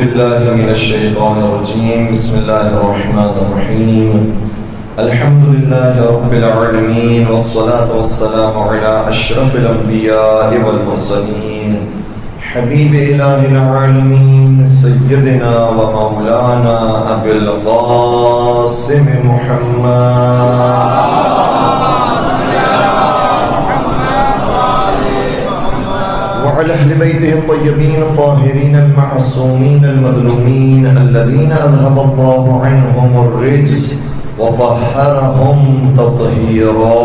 بالله من الشيطان الرجيم. بسم الله الرحمن الرحيم. الحمد لله رب العالمين، والصلاة والسلام على أشرف الأنبياء والمرسلين، حبيب إله العالمين سيدنا ومولانا أبي القاسم محمد وعلى أهل بيته الطيبين الطاهرين المعصومين المظلومين الذين أذهب الله عنهم الرجس وطهرهم تطهيرا.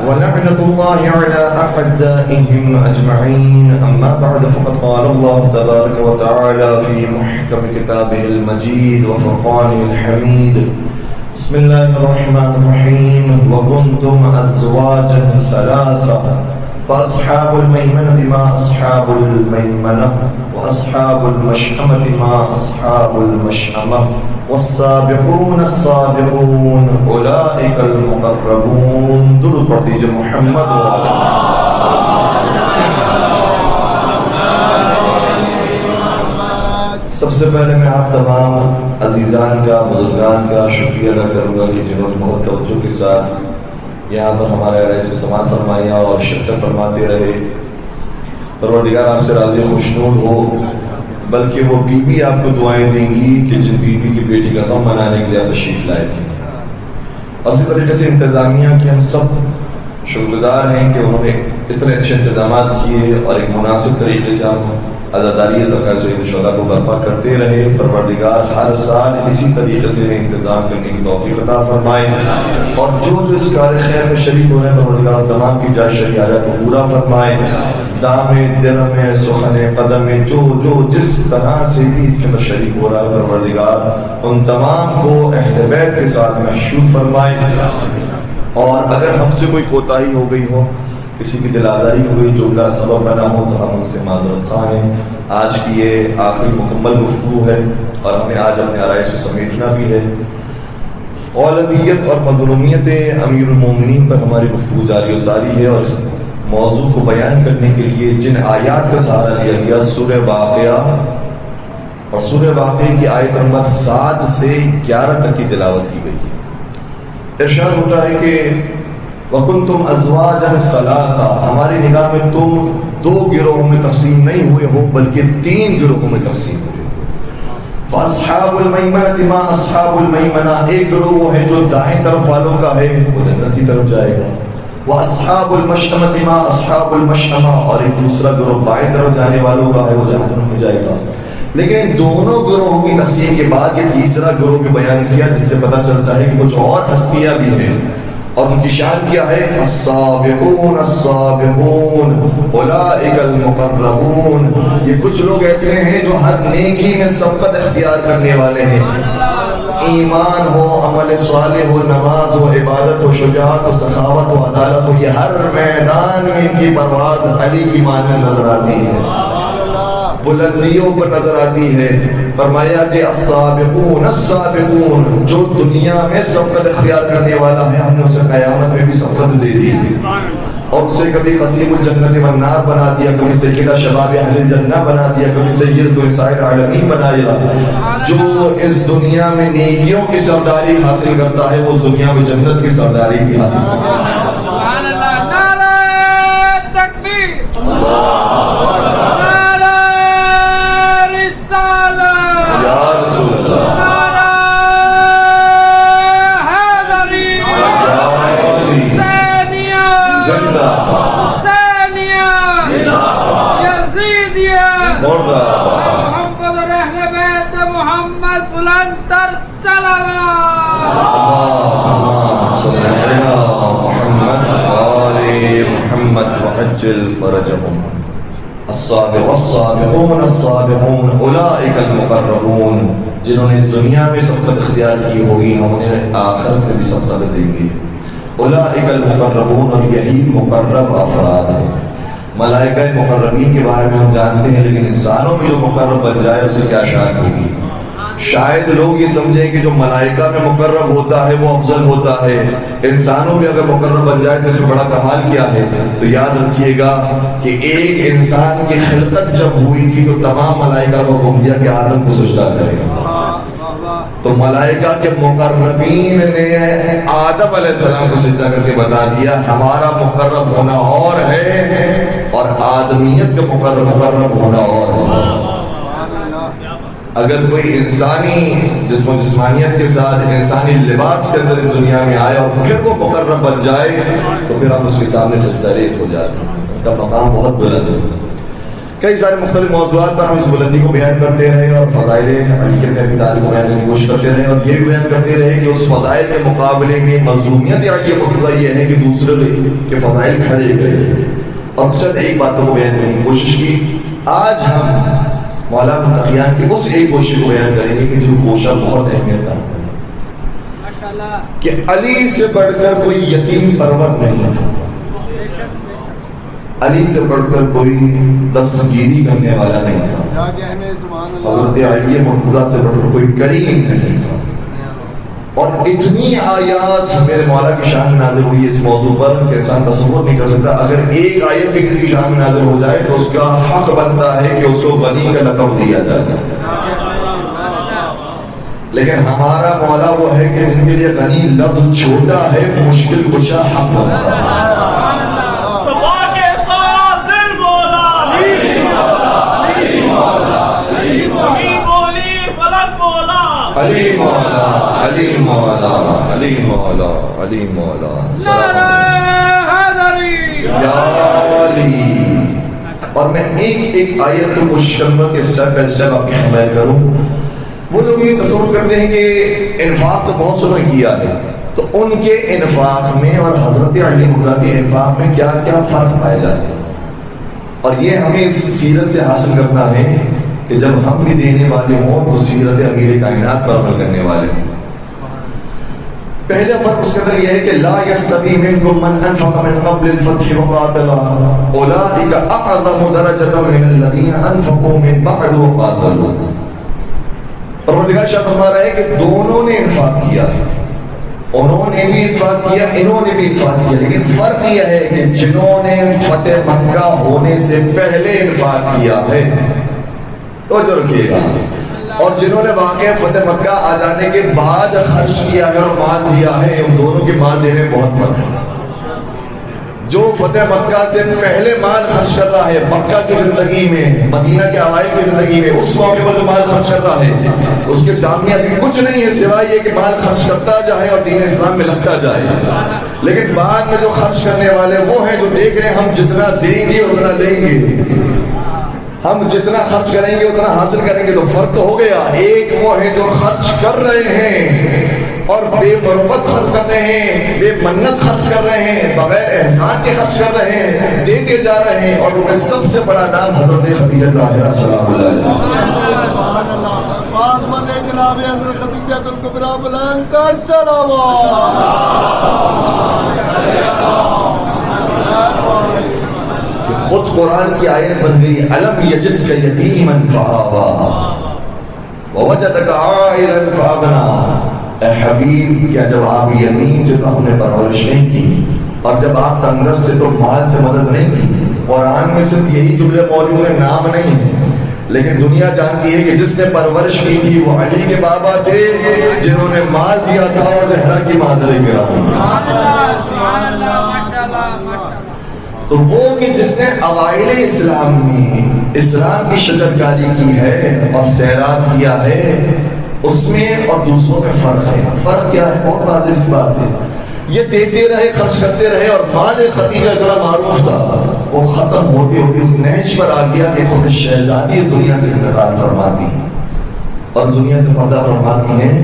ولعنة الله على أعدائهم أجمعين. أما بعد، فقد قال الله تبارك وتعالى في محكم كتابه المجيد وفرقانه الحميد: بسم الله الرحمن الرحيم. وكنتم أزواجا ثلاثة فأصحاب الميمنة ما أصحاب الميمنة وأصحاب المشأمة ما أصحاب المشأمة والسابقون السابقون أولئك المقربون. درود پڑھ دیجئے محمد سب سے پہلے میں آپ تمام عزیزان کا، بزرگان کا شکریہ ادا کروں گا کہ جنہوں نے بہت توجہ کے ساتھ یہاں پر ہمارے عرائض کو سماعت فرمایا اور شرکت فرماتے رہے. پروردگار آپ سے راضی خوشنود ہو، بلکہ وہ بیوی آپ کو دعائیں دیں گی کہ جن بیوی کی بیٹی کا غم منانے کے لیے آپ تشریف لائے تھے. اور اسی طریقے سے انتظامیہ کی ہم سب شکرگزار ہیں کہ انہوں نے اتنے اچھے انتظامات کیے اور ایک مناسب طریقے سے ہم عزاداری زکوٰۃ سید الشہداء کو برپا کرتے رہے. پروردگار ہر سال اسی طریقے سے انتظام کرنے کی توفیق عطا فرمائے، اور جو اس کار خیر میں شریک ہو رہے ہیں پروردگار تمام کی جائز شرعی حاجات کو پورا فرمائے. دام درم سخن قدم جو جس طرح سے بھی اس کے اندر شریک ہو رہا ہے پروردگار ان تمام کو اہل بیت کے ساتھ محشور فرمائے. اور اگر ہم سے کوئی کوتاہی ہو گئی ہو، کسی کی دل آزاری ہوئی، جملہ سبب بنا ہو، تو ہم ان سے معذرت خواہ ہیں. آج کی یہ آخری مکمل گفتگو ہے اور ہمیں آج اپنے عرائض کو سمیٹنا بھی ہے. اولویت اور مظلومیت امیر المومنین پر ہماری گفتگو جاری و ساری ہے، اور اس موضوع کو بیان کرنے کے لیے جن آیات کا سہارا لیا گیا سورہ واقعہ، اور سورہ واقعہ کی آیت نمبر 7 سے 11 تک کی تلاوت کی گئی. ارشاد ہوتا ہے کہ وَكُنْتُمْ أَزْوَاجًا ثَلَاثًا، ہماری نگاہ میں تم 2 گروہوں میں تقسیم نہیں ہوئے ہو بلکہ 3 گروہوں میں تقسیم ہوئے. فَأَصْحَابُ الْمَيْمَنَةِ مَا أَصْحَابُ الْمَيْمَنَةِ، ایک گروہ وہ ہے جو دائیں طرف والوں کا ہے، وہ جنت کی طرف جائے گا. وَأَصْحَابُ الْمَشْأَمَةِ مَا أَصْحَابُ الْمَشْأَمَةِ، اور ایک دوسرا گروہ بائیں طرف جانے والوں کا ہے، وہ جہنم میں جائے گا. لیکن دونوں گروہوں کی تقسیم کے بعد یہ تیسرا گروہ بھی بیان کیا، جس سے پتہ چلتا ہے کہ کچھ اور ہستیاں بھی ہیں، اور ان کی شان کیا ہے؟ السابقون السابقون اولئک المقربون. یہ کچھ لوگ ایسے ہیں جو ہر نیکی میں سبقت اختیار کرنے والے ہیں. ایمان ہو، عمل صالح ہو، نماز ہو، عبادت ہو، شجاعت ہو، سخاوت ہو، عدالت ہو، یہ ہر میدان میں ان کی پرواز علی کی مانند نظر آتی ہے، بلندیوں پر نظر آتی ہے. فرمایا کہ السابقون السابقون، جو دنیا میں سبقت اختیار کرنے والا ہے ہم نے اسے قیامت میں بھی سبقت دے دی، اور اسے کبھی قسیم الجنت والنار بنا دیا، کبھی سیدہ شباب اہل الجنہ بنا دیا، کبھی سیدۃ نساء العالمین بنایا. جو اس دنیا میں نیکیوں کی سرداری حاصل کرتا ہے وہ اس دنیا میں جنت کی سرداری بھی حاصل کرتا ہے. سبحان اللہ، نعرہ تکبیر، محمد اور اہل بیت محمد بلند تر صلوات. محمد آل محمد وعجل فرجهم. السابقون السابقون اولئک المقربون، جنہوں نے اس دنیا میں سبقت اختیار کی ہوگی ہم انہیں آخرت میں بھی سبقت دیں گے. اولئک المقربون، اور یہی مقرب افراد ہیں. ملائکہ مقربین کے بارے میں ہم جانتے ہیں، لیکن انسانوں میں جو مقرب بن جائے اسے کیا شان ہوگی. شاید لوگ یہ سمجھیں کہ جو ملائکہ میں مقرب ہوتا ہے وہ افضل ہوتا ہے، انسانوں میں اگر مقرب بن جائے تو اس میں بڑا کمال کیا ہے؟ تو یاد رکھیے گا کہ ایک انسان کی خلقت جب ہوئی تھی تو تمام ملائکہ کو حکم دیا کہ آدم کو سجدہ کرے. تو ملائکہ کے مقربین نے آدم علیہ السلام کو سجدہ کر کے بتا دیا ہمارا مقرب ہونا اور ہے اور آدمیت کا مقرب ہونا اور ہے. اگر کوئی انسانی جسم و جسمانیت کے ساتھ انسانی لباس کے اندر اس دنیا میں آئے اور پھر وہ مقرب بن جائے تو پھر آپ اس کے سامنے سجدہ ریز ہو جاتے ہیں. ان کا مقام بہت بلند ہے. کئی سارے مختلف موضوعات پر ہم اس بلندی کو بیان کرتے رہے اور فضائل علی کے ابی طالب کو بیان کرنے کی کوشش کرتے رہے اور یہ بھی بیان کرتے رہے کہ اس فضائل کے مقابلے میں مظلومیت علی مرتضی یہ ہے کہ دوسرے کے فضائل کھڑے گئے. اور چند ایک باتوں کو بیان کرنے کی کوشش کی. آج ہم مولا متقیان کی اس ایک کوشش کو بیان کریں گے کہ جو گوشہ بہت اہمیت کا کہ علی سے بڑھ کر کوئی یتیم پرور نہیں تھا، علی سے بڑھ کر کوئی دستگیری کرنے والا نہیں تھا، حضرت علی مرتضیٰ سے بڑھ کر کوئی کریم نہیں تھا. اور اتنی آیات میرے مولا کی شان میں نازل ہوئی اس موضوع پر کہ انسان تصور نہیں کر سکتا. اگر ایک آیت بھی کسی کی شان میں نازل ہو جائے تو اس کا حق بنتا ہے کہ اس کو غنی کا لقب دیا جائے. لیکن ہمارا مولا وہ ہے کہ جن کے لیے غنی لفظ چھوٹا ہے مشکل کشا حق بنتا ہے. علی مولا علی مولا علی مولا علی مولا یا علی. اور میں ایک آیت کو کوشش کروں گا کہ اسٹیپ بائی اسٹیپ آپ کی خبر کروں. وہ لوگ یہ تصور کرتے ہیں کہ انفاق تو بہت سو نے کیا ہے تو ان کے انفاق میں اور حضرت علی مرتضیٰ کے انفاق میں کیا کیا فرق پائے جاتے ہیں. اور یہ ہمیں اس سیرت سے حاصل کرنا ہے کہ جب ہم بھی دینے والے ہوں تو سیرت امیر کائنات پر عمل کرنے والے ہوں. پہلا فرق اس کے اندر یہ ہے کہ لا یستوی منکم من انفق من قبل الفتح وقاتل اولئک اعظم درجۃ من الذین انفقوا من بعد وقاتلوا. پروردگار شاہ فرما رہا ہے کہ دونوں نے انفاق کیا ہے، انہوں نے بھی انفاق کیا انہوں نے بھی انفاق کیا، لیکن فرق یہ ہے کہ جنہوں نے فتح مکہ ہونے سے پہلے انفاق کیا ہے توجہ رکھیے گا اور جنہوں نے واقعہ فتح مکہ آ جانے کے بعد خرچ کیا ہے اور مال دیا ہے ان دونوں کے مال دینے میں بہت فرق ہے. جو فتح مکہ سے پہلے مال خرچ کر رہا ہے مکہ کی زندگی میں مدینہ کے اوائل کی زندگی میں اس موقع پر جو مال خرچ کر رہا ہے اس کے سامنے ابھی کچھ نہیں ہے سوائے یہ کہ مال خرچ کرتا جائے اور دین اسلام میں لگتا جائے. لیکن بعد میں جو خرچ کرنے والے وہ ہیں جو دیکھ رہے ہیں ہم جتنا دیں گے اتنا لیں گے، ہم جتنا خرچ کریں گے اتنا حاصل کریں گے. تو فرق تو ہو گیا. ایک وہ ہے جو خرچ کر رہے ہیں اور بے مربت خرچ کر رہے ہیں، بے منت خرچ کر رہے ہیں، بغیر احسان کے خرچ کر رہے ہیں، دیتے جا رہے ہیں. اور ان میں سب سے بڑا نام حضرت خدیجہ طاہرہ سلام اللہ علیہا. جناب حضرت خدیجہ الکبریٰ بلند سلام. خود قرآن کی آیت بن گئی الم یجدک یتیما فآویٰ ووجدک عائلا فأغنیٰ. اے حبیب کیا جب آپ یتیم تھے تو ہم نے پرورش نہیں کی اور جب آپ تنگست تھے تو مال سے مدد نہیں کی. قرآن میں صرف یہی جملے موجود ہیں، نام نہیں ہے، لیکن دنیا جانتی ہے کہ جس نے پرورش کی تھی وہ علی کے بابا تھے جنہوں نے مال دیا تھا اور زہرا کی مادر گرامی. تو وہ کہ جس نے اوائل اسلام میں اسلام کی شجرکاری کی ہے اور سیراب کیا ہے اس میں اور دوسروں میں فرق ہے. فرق کیا ہے؟ بہت واضح سی بات ہے. یہ دیتے رہے خرچ کرتے رہے اور مال خدیجہ جو معروف تھا وہ ختم ہوتے ہوتے اس نہج پر آ گیا کہ خود شہزادی اس دنیا سے انتقال فرماتی اور اس دنیا سے پردہ فرماتی ہیں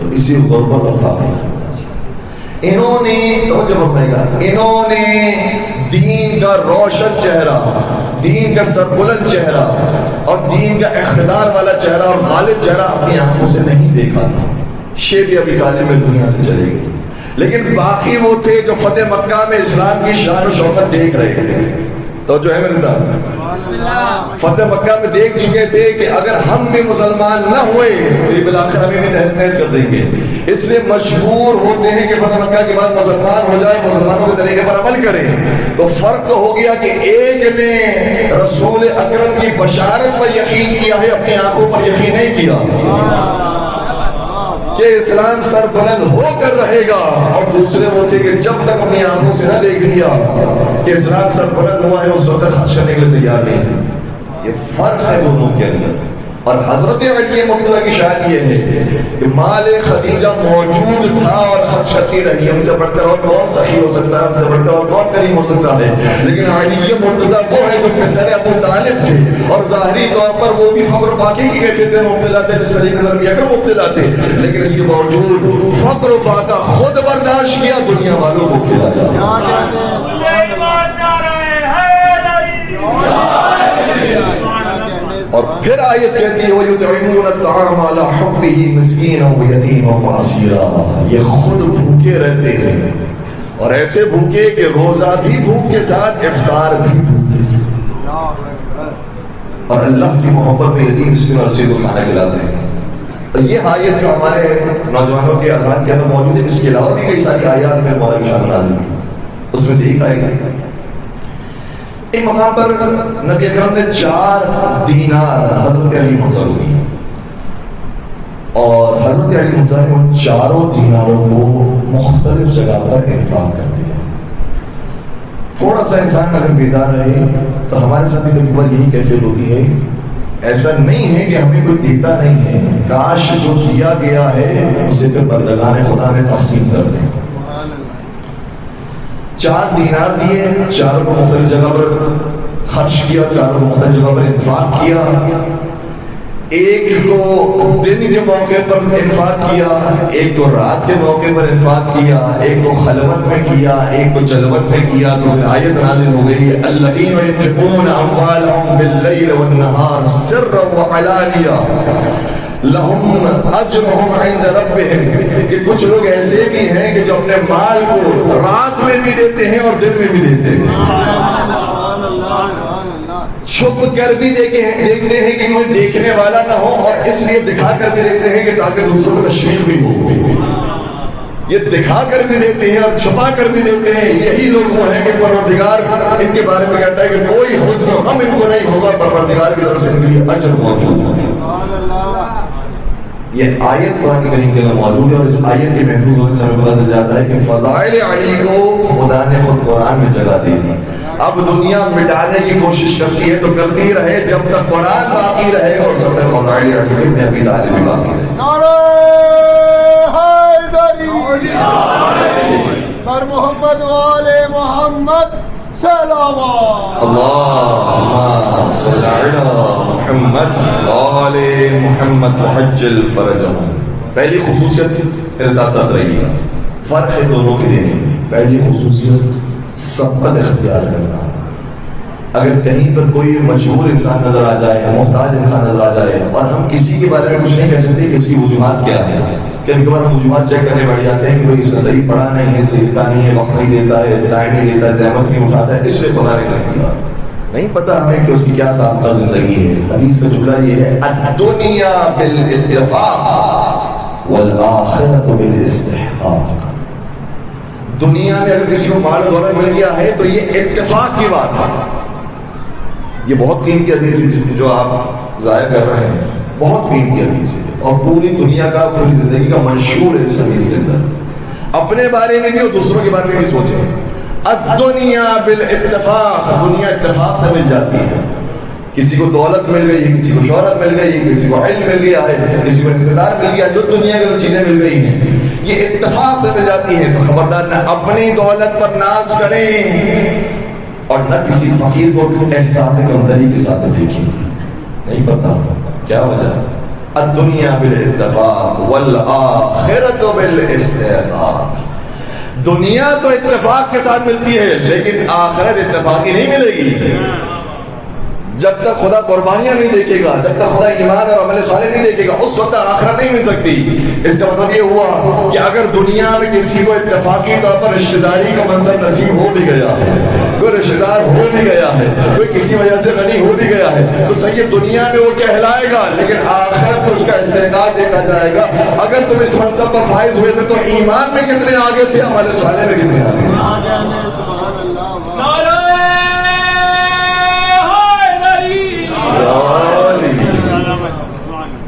تو اسی غربت اور فاقے انہوں نے توجہ فرمائے گا انہوں نے دین کا روشن چہرہ، دین کا سربلند چہرہ اور دین کا اقتدار والا چہرہ اور غالب چہرہ اپنی آنکھوں سے نہیں دیکھا تھا. شیب ابی طالب میں دنیا سے چلے گئے لیکن باقی وہ تھے جو فتح مکہ میں اسلام کی شان و شوکت دیکھ رہے تھے. تو جو ہے میرے ساتھ فتح مکہ میں دیکھ چکے تھے کہ اگر ہم بھی مسلمان نہ ہوئے تو یہ بالآخر ہمیں بھی تہس نہس کر دیں گے، اس لیے مجبور ہوتے ہیں کہ فتح مکہ کے بعد مسلمان ہو جائے، مسلمانوں کے طریقے پر عمل کریں۔ تو فرق تو ہو گیا کہ ایک نے رسول اکرم کی بشارت پر یقین کیا ہے، اپنی آنکھوں پر یقین نہیں کیا کہ اسلام سر بلند ہو کر رہے گا، اور دوسرے وہ تھے کہ جب تک اپنی آنکھوں سے نہ دیکھ لیا کہ اسلام سر بلند ہوا ہے اس وقت خرچ کرنے کے لیے تیار نہیں تھے۔ یہ فرق ہے دونوں کے اندر۔ اور حضرت علی مرتضیٰ کی شان یہ ہے کہ مال خدیجہ موجود تھا اور خرچ کرتی رہی، ان سے بڑھ کر اور کون سخی ہو سکتا ہے، ان سے بڑھ کر اور کون کریم ہو سکتا ہے، لیکن علی مرتضیٰ وہ ہے جو پسر ابو طالب تھے، اور ظاہری طور پر وہ بھی فقر و فاقے کی کیفیت میں مبتلا تھے جس طریقے سے نبی اکرم مبتلا تھے، لیکن اس کے باوجود فقر و فاقہ خود برداشت کیا، دنیا والوں کو کھلایا۔ اور پھر آیت کہتی ہے وَيُطْعِمُونَ الطَّعَامَ عَلَى حُبِّهِ مِسْكِينًا وَيَتِيمًا وَأَسِيرًا، یہ خود بھوکے رہتے ہیں، اور ایسے بھوکے کہ روزہ بھی بھوک کے ساتھ، افطار بھی بھوک کے ساتھ، اور اللہ کی محبت میں یتیم مسکین اور اسیر کو کھانا کھلاتے ہیں۔ تو یہ آیت جو ہمارے نوجوانوں کے اذہان کے اندر موجود ہے، اس کے علاوہ بھی کئی ساری آیات میں مولا کی شان نازل ہوئی، اس میں سے ایک آیت ہے ایک مقام پر نبی اکرم نے 4 دینار حضرت علی مرضی ہوئی، اور حضرت علی مرضی نے ان 4 دیناروں کو مختلف جگہ پر انفاق کر دیا۔ تھوڑا سا انسان اگر بیدار رہے تو ہمارے ساتھ بھی کبھی بار یہی کیفیت ہوتی ہے، ایسا نہیں ہے کہ ہمیں کوئی دیتا نہیں ہے، کاش جو دیا گیا ہے اسے پھر بندگان خدا نے تقسیم کر دیں۔ 4 دینار دیے، 4 کو مختلف جگہ پر خرچ کیا، 4 کو مختلف جگہ پر انفاق کیا، ایک کو دن کے موقع پر انفاق کیا، ایک کو رات کے موقع پر انفاق کیا، ایک کو خلوت میں کیا، ایک کو جلوت میں کیا۔ تو پھر آیت نازل ہو گئی الذین ينفقون اموالهم باللیل والنہار سرا وعلانیہ لہم اجرہم عند ربہم، کہ کچھ لوگ ایسے بھی ہیں کہ جو اپنے مال کو رات میں بھی دیتے ہیں اور دن میں بھی دیتے ہیں، چھپ کر بھی دیکھتے ہیں کہ کوئی دیکھنے والا نہ ہو، اور اس لیے دکھا کر بھی دیتے ہیں کہ تاکہ دوسروں کو تشویش بھی ہو۔ یہ دکھا کر بھی دیتے ہیں اور چھپا کر بھی دیتے ہیں، یہی لوگ وہ ہیں کہ پروردگار ان کے بارے میں کہتا ہے کہ کوئی حسن و غم ان کو نہیں ہوگا، پروردگار کی طرف سے ان کے لیے اجر موجود ہے۔ یہ آیت قرآن کریم کے اندر موجود ہے، اور اس آیت کے محفوظ ہونے سے ہمیں پتہ چل جاتا ہے کہ فضائل علی کو خدا نے خود قرآن میں جگہ دے دی۔ اب دنیا مٹانے کی کوشش کرتی ہے تو کرتی رہے، جب تک قرآن باقی رہے اور سب تک فضائل علی ابن ابی طالب بھی باقی رہے۔ نعرہ حیدری پر محمد وآل محمد صلوات اللہم صلی علی محمد وآل محمد وعجل فرجہم۔ پہلی خصوصیت میرے ساتھ ساتھ رہی ہے، فرق ہے دونوں کے دینے میں۔ پہلی خصوصیت سبقت اختیار کرنا۔ اگر کہیں پر کوئی مجبور انسان نظر آ جائے، محتاج انسان نظر آ جائے، اور ہم کسی کے بارے میں کچھ نہیں کہہ سکتے کہ اس کی وجوہات کیا ہیں، کبھی کبھار ہم وجوہات چیک کرنے بیٹھ جاتے ہیں کہ کوئی اس نے صحیح پڑھا نہیں ہے، صحیح لکھا نہیں ہے، وقت نہیں دیتا ہے، ٹائم نہیں دیتا ہے، زحمت نہیں اٹھاتا ہے، اس لیے خدا نہیں کرتا، نہیں پتا ہمیں کہ اس کی کیا سابقہ زندگی ہے۔ حدیث کا جملہ یہ ہے الدنیا بالاتفاق والآخرۃ بالاستحقاق۔ دنیا میں اگر کسی کو مال و دولت مل گیا ہے تو یہ اتفاق کی بات ہے۔ یہ بہت قیمتی حدیث ہے جو آپ ضائع کر رہے ہیں، بہت قیمتی حدیث ہے، اور پوری دنیا کا، پوری زندگی کا منشور ہے اس حدیث کے اندر۔ اپنے بارے میں بھی اور دوسروں کے بارے میں بھی سوچیں۔ الدنیا بالاتفاق، دنیا اتفاق سے مل جاتی ہے۔ کسی کو دولت مل گئی ہے، کسی کو شہرت مل گئی ہے، کسی کو علم مل گیا ہے، کسی کو اقتدار مل گیا، جو دنیا کے اندر چیزیں مل گئی ہیں یہ اتفاق سے مل جاتی ہیں۔ تو خبردار نہ اپنی دولت پر ناز کریں اور نہ کسی فقیر کو احساس کمتری کے ساتھ دیکھیں۔ نہیں پتا کیا وجہ؟ الدنیا بالاتفاق والآخرۃ بالاستحقاق۔ دنیا تو اتفاق کے ساتھ ملتی ہے لیکن آخرت اتفاقی نہیں ملے گی۔ جب تک خدا قربانیاں نہیں دیکھے گا، جب تک خدا ایمان اور عمل صالح نہیں دیکھے گا، اس وقت آخرت نہیں مل سکتی۔ اس کا مطلب یہ ہوا کہ اگر دنیا میں کسی کو اتفاقی طور پر رشتہ داری کا منظر نصیب ہو بھی گیا ہے، کوئی رشتہ دار ہو بھی گیا ہے، کوئی کسی وجہ سے غنی ہو بھی گیا ہے، تو صحیح دنیا میں وہ کہلائے گا، لیکن آخرت میں اس کا استحقاق دیکھا جائے گا۔ اگر تم اس منصب پر فائز ہوئے تھے تو ایمان میں کتنے آگے تھے، عمل صالح میں کتنے آگے تھے۔ سبحان اللہ۔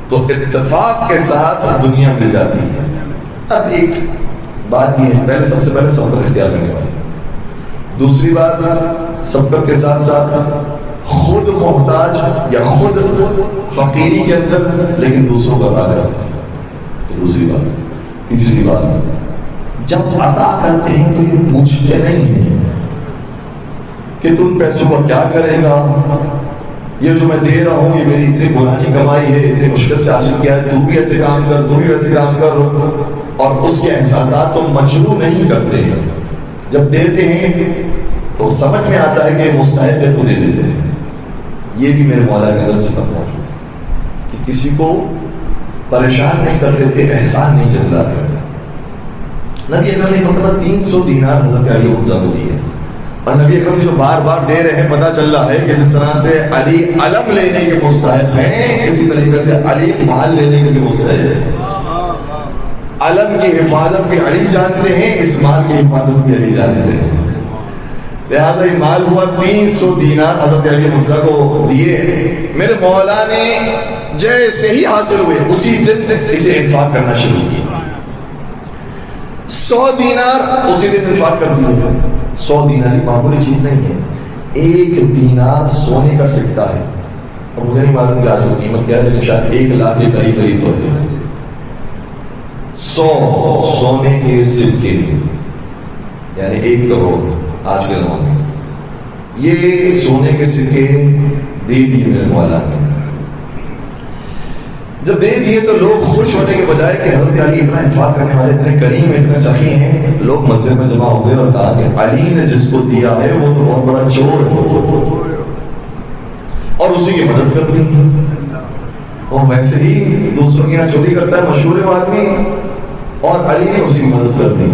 تو اتفاق کے ساتھ دنیا مل جاتی ہے۔ اب ایک بات یہ ہے، پہلے سب سے پہلے سبقت اختیار کرنے والی، دوسری بات سبقت کے ساتھ ساتھ خود محتاج یا خود فقیری کے اندر لیکن دوسروں کا عطا کرتا ہے، دوسری بات۔ تیسری بات، جب عطا کرتے ہیں تو یہ پوچھتے نہیں ہیں کہ تم پیسوں کا کیا کرے گا، یہ جو میں دے رہا ہوں یہ میری اتنی پرانی کمائی ہے، اتنی مشکل سے حاصل کیا ہے، تو بھی ایسے کام کر، تو بھی ویسے کام کر، اور اس کے احساسات کو مجروح نہیں کرتے ہیں۔ جب دیتے ہیں تو سمجھ میں آتا ہے کہ مستحق ہے تو دے دیتے ہیں۔ یہ بھی میرے مولا کے اندر صفت موجود ہے کہ کسی کو پریشان نہیں کرتے تھے، احسان نہیں جتلاتے۔ نبی اکرم نے مرتبہ 300 دینار حضرت علی مرزا کو دیے، اور نبی اکرم جو بار بار دے رہے ہیں، پتہ چل رہا ہے کہ جس طرح سے علی علم لینے کے مستحق ہیں، اسی طریقے سے علی مال لینے کے بھی مستحق ہیں۔ علم کی حفاظت بھی علی جانتے ہیں، اس مال کی حفاظت بھی علی جانتے ہیں۔ لہٰذا یہ مال ہوا 300 دینار حضرت علی مرزا کو دیے۔ میرے مولا نے جیسے ہی حاصل ہوئے اسی دن اسے انفاق کرنا شروع کیا۔ 100 دینار اسی دن انفاق کر دیے۔ 100 دینار معمولی چیز نہیں ہے، 1 دینار سونے کا سکہ ہے، اور مجھے نہیں معلوم کہ آج کی قیمت کیا ہے، لیکن شاید 1 لاکھ کے قریب قریب تو ہے۔ 100 سونے کے سکے یعنی 1 کروڑ آج کے زمانے میں، یہ سونے کے سکے دے دیے میرے مولا نے۔ جب دے دیے تو لوگ خوش ہونے کے بجائے کہ حضرت علی اتنا انفاق کرنے والے، اتنے کریم، اتنے سخی ہیں، لوگ مسجد میں جمع ہو گئے اور کہا کہ علی نے جس کو دیا ہے وہ تو بہت بڑا چور ہے، اور اسی کی مدد کر دی۔ وہ ویسے ہی دوسروں کے یہاں چوری کرتا ہے، مشہور ہے آدمی، اور علی نے اسی کی مدد کر دی۔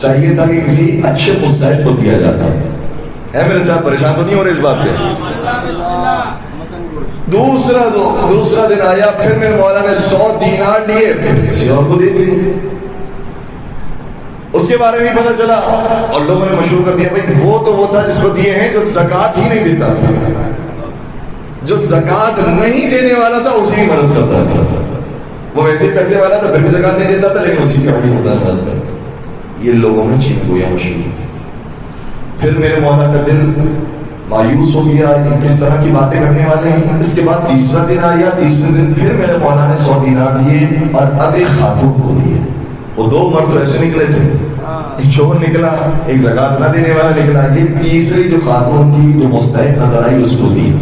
چاہیے تھا کہ کسی اچھے مستحق کو دیا جاتا ہے۔ میرے ساتھ پریشان تو نہیں ہو رہے اس بات پہ؟ دوسرا دن آیا، پھر میرے مولا نے 100 دینار لیے، پھر کسی اور کو دے دیے۔ اس کے بارے میں پتہ چلا اور لوگوں نے مشہور کر دیا، بھائی وہ تھا جس کو دیے ہیں جو زکوٰۃ ہی نہیں دیتا تھا، جو زکوٰۃ نہیں دینے والا تھا اسی کی مدد کرتا تھا۔ وہ ویسے ہی پیسے والا تھا، پھر بھی زکوٰۃ نہیں دیتا تھا، لیکن اسی کی بڑی مدد کرتا۔ یہ لوگوں میں چھین گویا مشہور۔ پھر میرے مولا کا دل مایوس ہو گیا کہ کس طرح کی باتیں کرنے والے ہیں۔ اس کے بعد تیسرا دن آیا، تیسرے دن پھر میرے مولا نے 100 دینار دیے، اور اب ایک خاتون کو دیے۔ وہ 2 مرد تو ایسے نکلے تھے، ایک چور نکلا، ایک زکوٰۃ نہ دینے والا نکلا، یہ تیسری جو خاتون تھی جو مستحق نظر آئی اس کو دی۔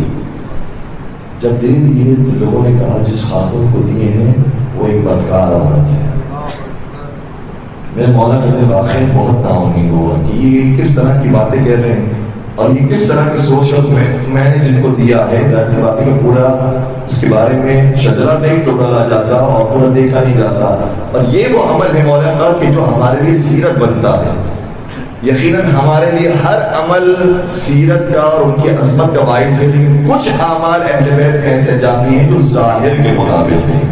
جب دے دیے تو لوگوں نے کہا جس خاتون کو دیے ہیں وہ ایک بدکار عورت ہے۔ میرے مولا کے دل واقعی بہت ناامید ہوا کہ یہ کس طرح کی باتیں کہہ رہے ہیں، اور یہ کس طرح کی سوچ ہے۔ میں نے جن کو دیا ہے، ظاہر سی بات ہے کہ پورا اس کے بارے میں شجرہ نہیں ٹوٹا جاتا اور پورا دیکھا نہیں جاتا، اور یہ وہ عمل ہے مولا کا کہ جو ہمارے لیے سیرت بنتا ہے۔ یقیناً ہمارے لیے ہر عمل سیرت کا اور ان کی عظمت کا باعث ہے، لیکن کچھ اعمال اہل بیت میں ایسے جاتی ہیں جو ظاہر کے مطابق ہیں،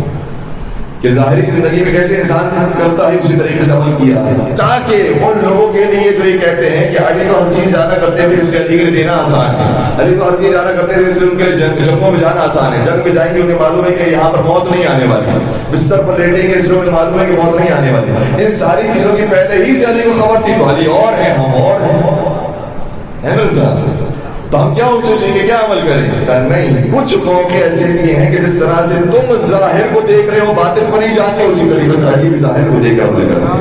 کہ ظاہری زندگی میں کیسے انسان کرتا ہے اسی طریقے سے عمل کیا ہے، تاکہ ان لوگوں کے لیے جو یہ کہتے ہیں کہ علی تو ہر چیز جانا کرتے تھے اس کے علی کے لیے دینا آسان ہے، علی تو ہر چیز جانا کرتے تھے اس لیے ان کے لیے جنگوں میں جانا آسان ہے، جنگ میں جائیں گے انہیں معلوم ہے کہ یہاں پر موت نہیں آنے والی، بستر پر لیٹیں گے اس لیے انہیں معلوم ہے کہ موت نہیں آنے والی۔ ان ساری چیزوں کی پہلے ہی سے علی کو خبر تھی، تو علی اور ہیں، ہم اور ہیں میرے ساتھ، تو ہم کیا ان سے سیکھیں، کیا عمل کریں؟ کہ نہیں، کچھ قومیں ایسے بھی ہیں کہ جس طرح سے تم ظاہر کو دیکھ رہے ہو باطن کو نہیں جانتے، اسی طریقے سے علی بھی ظاہر کو دیکھ کر عمل کرنا ہے،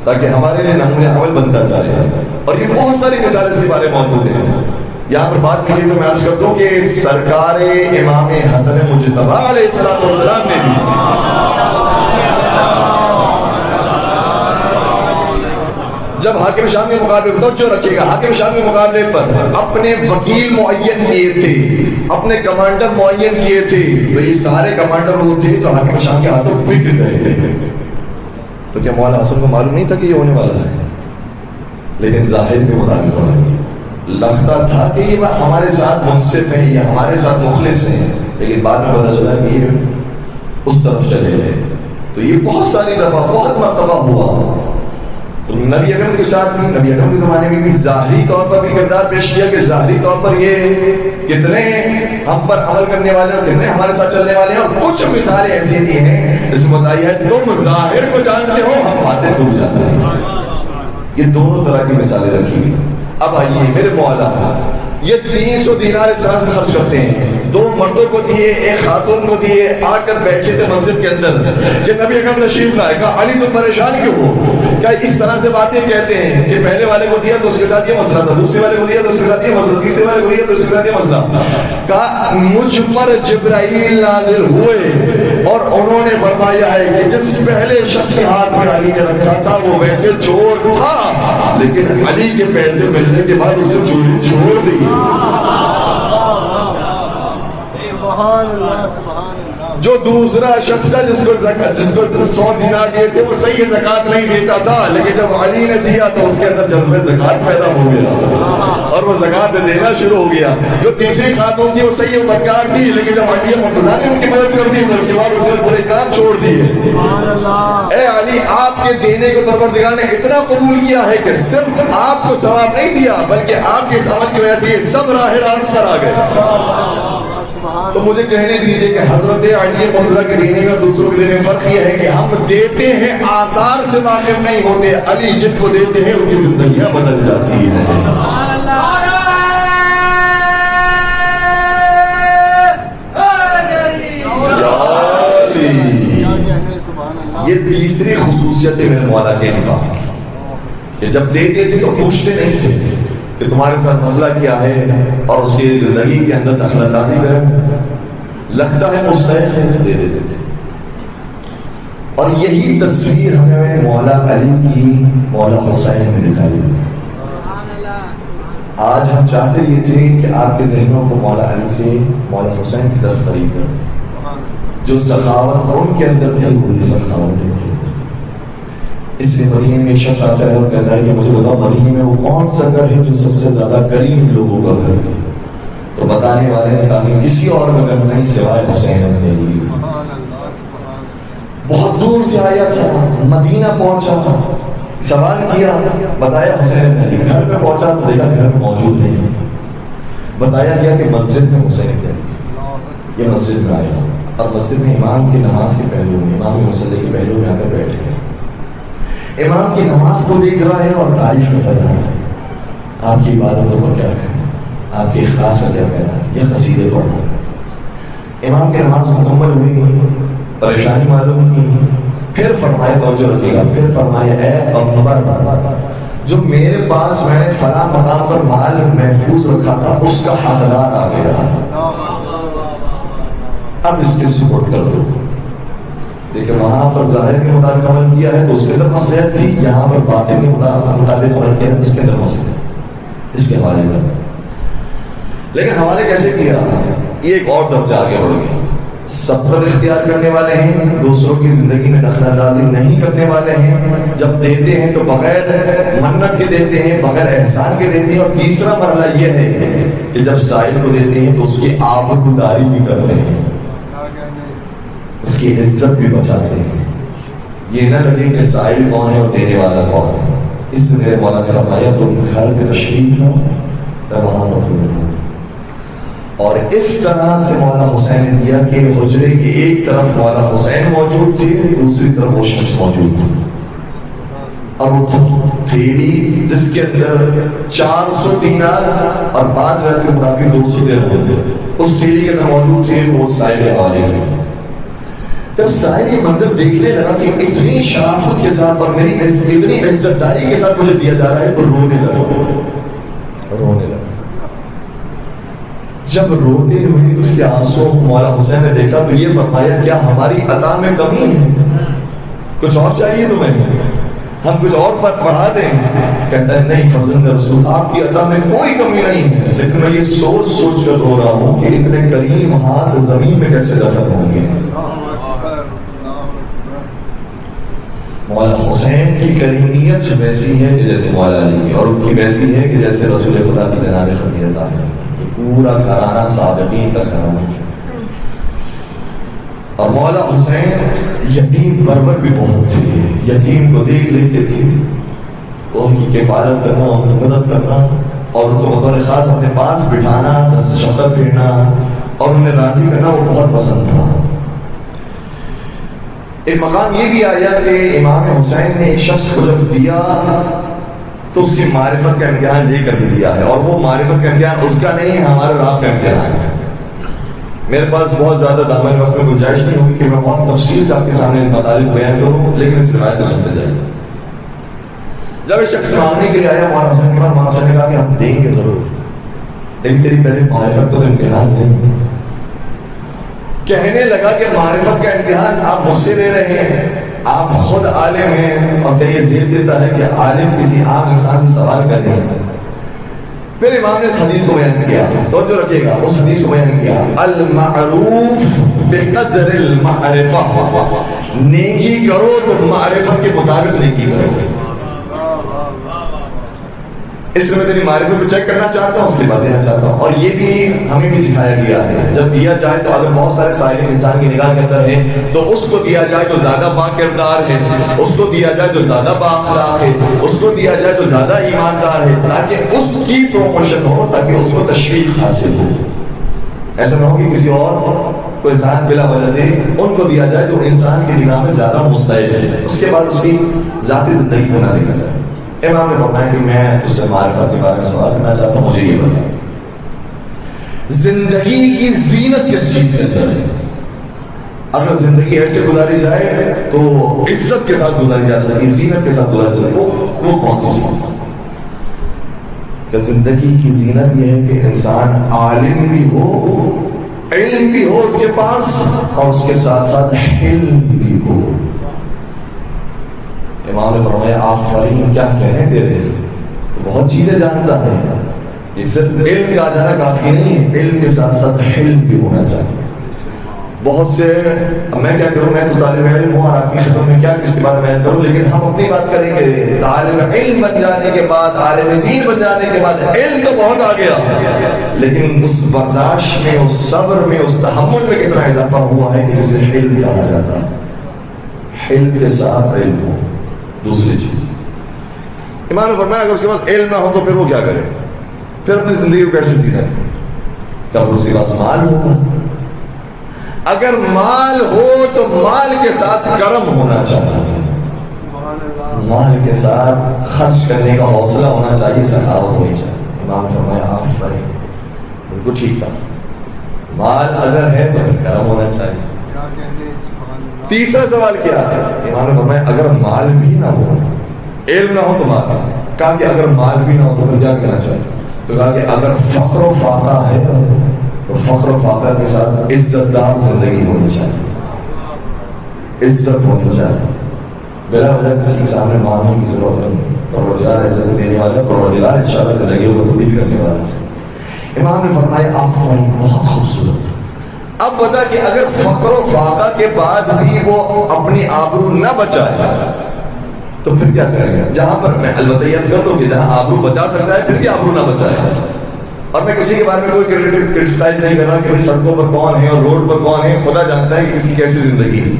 تاکہ ہمارے لیے نمونہ عمل بنتا جائے۔ اور یہ بہت ساری مثالیں اس کے بارے میں موجود ہیں۔ یہاں پر بات کی تو میں عرض کر دوں کہ سرکار امام حسن مجتبی علیہ السلام نے بھی جب حاکم شام کے مقابلے پر توجہ رکھیے گا، حاکم شام کے مقابلے پر اپنے وکیل معین کیے تھے، اپنے کمانڈر معین کیے تھے، تو یہ سارے کمانڈر وہ تھے جو حاکم شام کے ہاتھوں بک گئے. تو کیا مولا حسن کو معلوم نہیں تھا کہ یہ ہونے والا ہے؟ لیکن ظاہر کے مطابق لگتا تھا کہ یہ ہمارے ساتھ منصف ہیں، یہ ہمارے ساتھ مخلص ہیں، لیکن بعد میں پتہ چلا کہ یہ اس طرف چلے گئے. تو یہ بہت ساری دفعہ بہت مرتبہ ہوا. تو نبی اکرم کے ساتھ بھی، نبی اکرم کے زمانے میں بھی ظاہری طور پر بھی کردار پیش کیا کہ ظاہری طور پر یہ کتنے ہم پر عمل کرنے والے اور کتنے ہمارے ساتھ چلنے والے ہیں. اور کچھ مثالیں ایسی دی ہیں اس میں بتائی ہے تم ظاہر کو جانتے ہو، ہم باطن کو جانتے ہیں. یہ دونوں طرح کی مثالیں رکھی گئی. اب آئیے میرے مولا، یہ 300 دینار اس طرح سے خرچ کرتے ہیں، 2 مردوں کو دیے، ایک خاتون کو دیے. آ کر بیٹھے تھے مسجد کے اندر کہ نبی اکرم تشریف لائے. کہا علی تم پریشان کیوں ہو؟ کیا اس طرح سے باتیں کہتے ہیں کہ پہلے والے کو دیا تو اس کے ساتھ یہ مسئلہ تھا، دوسرے والے کو دیا تو اس کے ساتھ یہ مسئلہ، تیسرے والے کو دیا تو اس کے ساتھ یہ مسئلہ. کہا مجھ پر جبرائیل نازل ہوئے اور انہوں نے فرمایا ہے کہ جس پہلے شخص کے ہاتھ میں علی نے رکھا تھا وہ ویسے چور تھا، لیکن علی کے پیسے ملنے کے بعد اسے چوری چھوڑ دی. جو دوسرا شخص تھا جس کو 100 دینار دیے تھے وہ صحیح زکوٰۃ نہیں دیتا تھا، لیکن جب علی نے دیا تو اس کے اندر جذبہ زکوٰۃ پیدا ہو گیا اور وہ زکوٰۃ دینا شروع ہو گیا. جو تیسری خاتون تھی وہ صحیح بدکار تھی، لیکن جب علی مرتضیٰ نے ان کی مدد کر دی تو اس کے بعد اس نے برے کام چھوڑ دیے. اے علی، آپ کے دینے کو پروردگار نے اتنا قبول کیا ہے کہ صرف آپ کو ثواب نہیں دیا بلکہ آپ کے اس عمل کی وجہ سے یہ سب راہ راست پر آ گئے. تو مجھے کہنے دیجئے کہ حضرت علی مرتضیٰ کے دینے میں اور دوسروں کے دینے میں فرق یہ ہے کہ ہم دیتے ہیں، آثار سے واقف نہیں ہوتے. علی جن کو دیتے ہیں ان کی زندگیاں بدل جاتی ہیں. یہ تیسری خصوصیت ہے میرے مولا کے انفاق، کہ جب دیتے تھے تو پوچھتے نہیں تھے کہ تمہارے ساتھ مسئلہ کیا ہے اور اس کی زندگی کے اندر دخل اندازی کریں، لگتا ہے مستحق ہے دے دیتے تھے. اور یہی تصویر ہمیں مولا علی کی مولا حسین میں دکھائی. آج ہم چاہتے یہ تھے کہ آپ کے ذہنوں کو مولا علی سے مولا حسین کی طرف قریب کریں. جو سخاوت ان کے اندر تھی وہی سخاوت ہے. اس لیے مدینے میں ایک شخص آتا ہے اور کہتا ہے کہ مجھے بتاؤ مدینے میں وہ کون سا گھر ہے جو سب سے زیادہ غریب لوگوں کا گھر ہے؟ تو بتانے والے نے کہا کہ کسی اور کا گھر نہیں سوائے حسین اپنے لیے. بہت دور سے آیا تھا، مدینہ پہنچا، سوال کیا، بتایا حسین علی. گھر میں پہنچا تو دیکھا گھر میں موجود نہیں. بتایا گیا کہ مسجد میں حسین علی، یہ مسجد میں آیا اور مسجد میں امام کی نماز کے پہلو میں، امام مصلی کے پہلو میں آ کر بیٹھے. امام کی نماز کو دیکھ رہا ہے اور تعریف کر رہا ہے. آپ کی عبادتوں پر کیا کہنا، آپ کے اخلاص کا کیا کہنا، یہ قصیدے پڑھنا. امام کی نماز مکمل ہوئی، پریشانی معلوم کی، پھر فرمایا توجہ رکھیے گا، پھر فرمایا اے ابو جو میرے پاس میں نے فلاں مقام پر مال محفوظ رکھا تھا اس کا حقدار آ گیا، اب اس کی سپورٹ کر دو. دیکھیں وہاں پر ظاہر کے مطابق عمل کیا ہے تو اس کے اندر مصلحت تھی، یہاں پر باطن کے مطابق عمل کیا ہے اس کے اندر مصلحت، اس کے حوالے کر. لیکن حوالے کیسے کیا؟ یہ ایک اور درجہ آگے بڑھ گیا. سفر اختیار کرنے والے ہیں، دوسروں کی زندگی میں دخل اندازی نہیں کرنے والے ہیں. جب دیتے ہیں تو بغیر منت کے دیتے ہیں، بغیر احسان کے دیتے ہیں. اور تیسرا مرحلہ یہ ہے کہ جب سائل کو دیتے ہیں تو اس کی آبروداری بھی کرتے ہیں، اس کی عزت بھی بچاتے ہیں. یہ نہ لگے کہ سائل کون ہے اور دینے والا کون ہے. اس لیے مولا نے فرمایا تم گھر میں تشریف لو، میں وہاں موجود ہوں. اور اس طرح سے مولا حسین نے دیا کہ حجرے کی ایک طرف مولا حسین موجود تھے، دوسری طرف وہ شخص موجود تھے. اور وہ تھیلی جس کے اندر 400 دینار اور بعض روایت کے مطابق 200 درہم تھے، اس تھیلی کے اندر موجود تھے. وہ سائل کے حوالے کی. جب سائل یہ منظر دیکھنے لگا کہ اتنی شرافت کے ساتھ اور میری اتنی عزت داری کے ساتھ مجھے دیا جا رہا ہے تو رونے لگا. جب روتے ہوئے اس کے آنسوں کو مولا حسین نے دیکھا تو یہ فرمایا کیا ہماری عطا میں کمی ہے؟ کچھ اور چاہیے تمہیں؟ ہم کچھ اور پر پڑھا دیں. کہتا ہے نہیں فرزند رسول آپ کی عطا میں کوئی کمی نہیں ہے، لیکن میں یہ سوچ سوچ کر رو رہا ہوں کہ اتنے کریم ہاتھ زمین میں کیسے دفن ہوں گے. مولا حسین کی کریمیت ویسی ہے کہ جیسے مولا علی کی، اور ان کی ویسی ہے کہ جیسے رسول خدا کی جناب خدیجہ طاہرہ. پورا گھرانہ صادقین کا گھرانہ ہے. اور مولا حسین یتیم پرور بھی بہت تھے، یتیم کو دیکھ لیتے تھے تو ان کی کفالت کرنا، ان کی مدد کرنا اور ان کو بطور خاص اپنے پاس بٹھانا، دست شفقت پھیرنا اور انہیں راضی کرنا وہ بہت پسند تھا. ایک مقام یہ بھی آیا کہ امام حسین نے ایک شخص کو جب دیا تو اس کی معرفت کا امتحان لے کر بھی دیا ہے، اور وہ معرفت کا امتحان اس کا نہیں ہے، ہمارے اور آپ کا امتحان ہے. میرے پاس بہت زیادہ دامن وقت میں گنجائش نہیں ہوگی کہ میں بہت تفصیل سے آپ کے سامنے مطالب بیان کروں، لیکن اس روایت کو سنتے جائیں. جب ایک شخص مانگنے کے لیے آیا مولانا حسین کے پاس، مولانا حسین نے کہا کہ ہم دیں گے ضرور، لیکن تیری پہلے معرفت کو تو امتحان دیں. کہنے لگا کہ معرفت کا امتحان آپ مجھ سے دے رہے ہیں، آپ خود عالم ہیں، اور کیا یہ زیر دیتا ہے کہ عالم کسی عام انسان سے سوال کرنے ہیں. پھر امام نے اس حدیث کو بیان کیا، توجہ رکھیے گا، اس حدیث کو بیان کیا، المعروف بقدر المعرفہ، نیکی کرو تو معرفت کے مطابق نیکی کرو. اس لیے میں تیری معرفت کو چیک کرنا چاہتا ہوں، اس کے بعد دینا چاہتا ہوں. اور یہ بھی ہمیں بھی سکھایا گیا ہے جب دیا جائے تو اگر بہت سارے سائل انسان کی نگاہ کے اندر ہیں تو اس کو دیا جائے تو زیادہ با کردار ہے، اس کو دیا جائے تو زیادہ با اخلاق ہے، اس کو دیا جائے تو زیادہ ایماندار ہے، تاکہ اس کی پروموشن ہو، تاکہ اس کو تشویق حاصل ہو. ایسا نہ ہو کہ کسی اور کو انسان بلا وجہ دے، ان کو دیا جائے جو انسان کی نگاہ میں زیادہ مستعد ہے، اس کے بعد اس کی ذاتی زندگی کو نہ دیکھا جائے. امام نے فرمایا کہ میں تجھ سے معرفت کے بارے میں سوال کرنا چاہتا ہوں، مجھے یہ بتا زندگی کی زینت کس چیز کے اندر ہے؟ اگر زندگی ایسے گزاری جائے تو عزت کے ساتھ گزاری جا سکتی، زینت کے ساتھ گزاری سکتی، وہ کون سی چیز ہے؟ کہ زندگی کی زینت یہ ہے کہ انسان عالم بھی ہو، علم بھی ہو اس کے پاس، اور اس کے ساتھ ساتھ حلم بھی ہو. امام نے فرمایا آفرین، کیا کہنے تیرے، بہت چیزیں جانتا ہے، یہ صرف علم کا جانا کافی نہیں ہے، علم کے ساتھ ساتھ حلم بھی ہونا چاہیے. بہت سے میں کیا کروں، میں تو طالب علم ہوں اور آپ کی خدمت میں کیا کس کے بارے میں کروں، لیکن ہم اپنی بات کریں گے. طالب علم بن جانے کے بعد، عالم دین بن جانے کے بعد علم تو بہت آ گیا، لیکن اس برداشت میں، اس صبر میں، اس تحمل میں کتنا اضافہ ہوا ہے کہ جسے حلم کہا جاتا ہے. علم کے ساتھ علم ہو. دوسری چیز امام نے فرمایا اگر اس کے پاس علم نہ ہو تو پھر وہ کیا کرے، پھر اپنی زندگی کو کیسے جینا ہے؟ کیا اس کے پاس مال ہوگا؟ اگر مال ہو تو مال کے ساتھ کرم ہونا چاہیے، مال کے ساتھ خرچ کرنے کا حوصلہ ہونا چاہیے، سخاوت ہونی چاہیے. امام نے فرمایا آفرین، بالکل ٹھیک کہا. مال اگر ہے تو پھر کرم ہونا چاہیے. تیسرا سوال کیا ہے؟ امام نے فرمایا اگر مال بھی نہ ہو، علم نہ ہو تو مال. کہا کہ اگر مال بھی نہ ہو تو پھر کیا کرنا چاہیے؟ تو کہا کہ اگر فقر و فاقہ ہے تو فقر و فاقہ کے ساتھ عزت دار زندگی ہونی چاہیے، عزت ہونی چاہیے. بلا وجہ کسی کے سامنے مانگنے کی ضرورت نہیں. پروردگار عزت دینے والا، پروردگار انشاءاللہ زندگی کو تبدیل کرنے والا. امام نے فرمایا آفرین، بہت خوبصورت. اب بتا کہ اگر فقر و فاقہ کے بعد بھی وہ اپنی آبرو نہ بچائے تو پھر کیا کرے گا؟ جہاں پر میں البتہ یہ عرض کرتا ہوں کہ جہاں آبرو بچا سکتا ہے پھر بھی آبرو نہ بچائے. اور میں کسی کے بارے میں کوئی کرٹیسائز نہیں کر رہا کہ سڑکوں پر کون ہے اور روڈ پر کون ہے، خدا جانتا ہے کہ کسی کیسی زندگی ہے.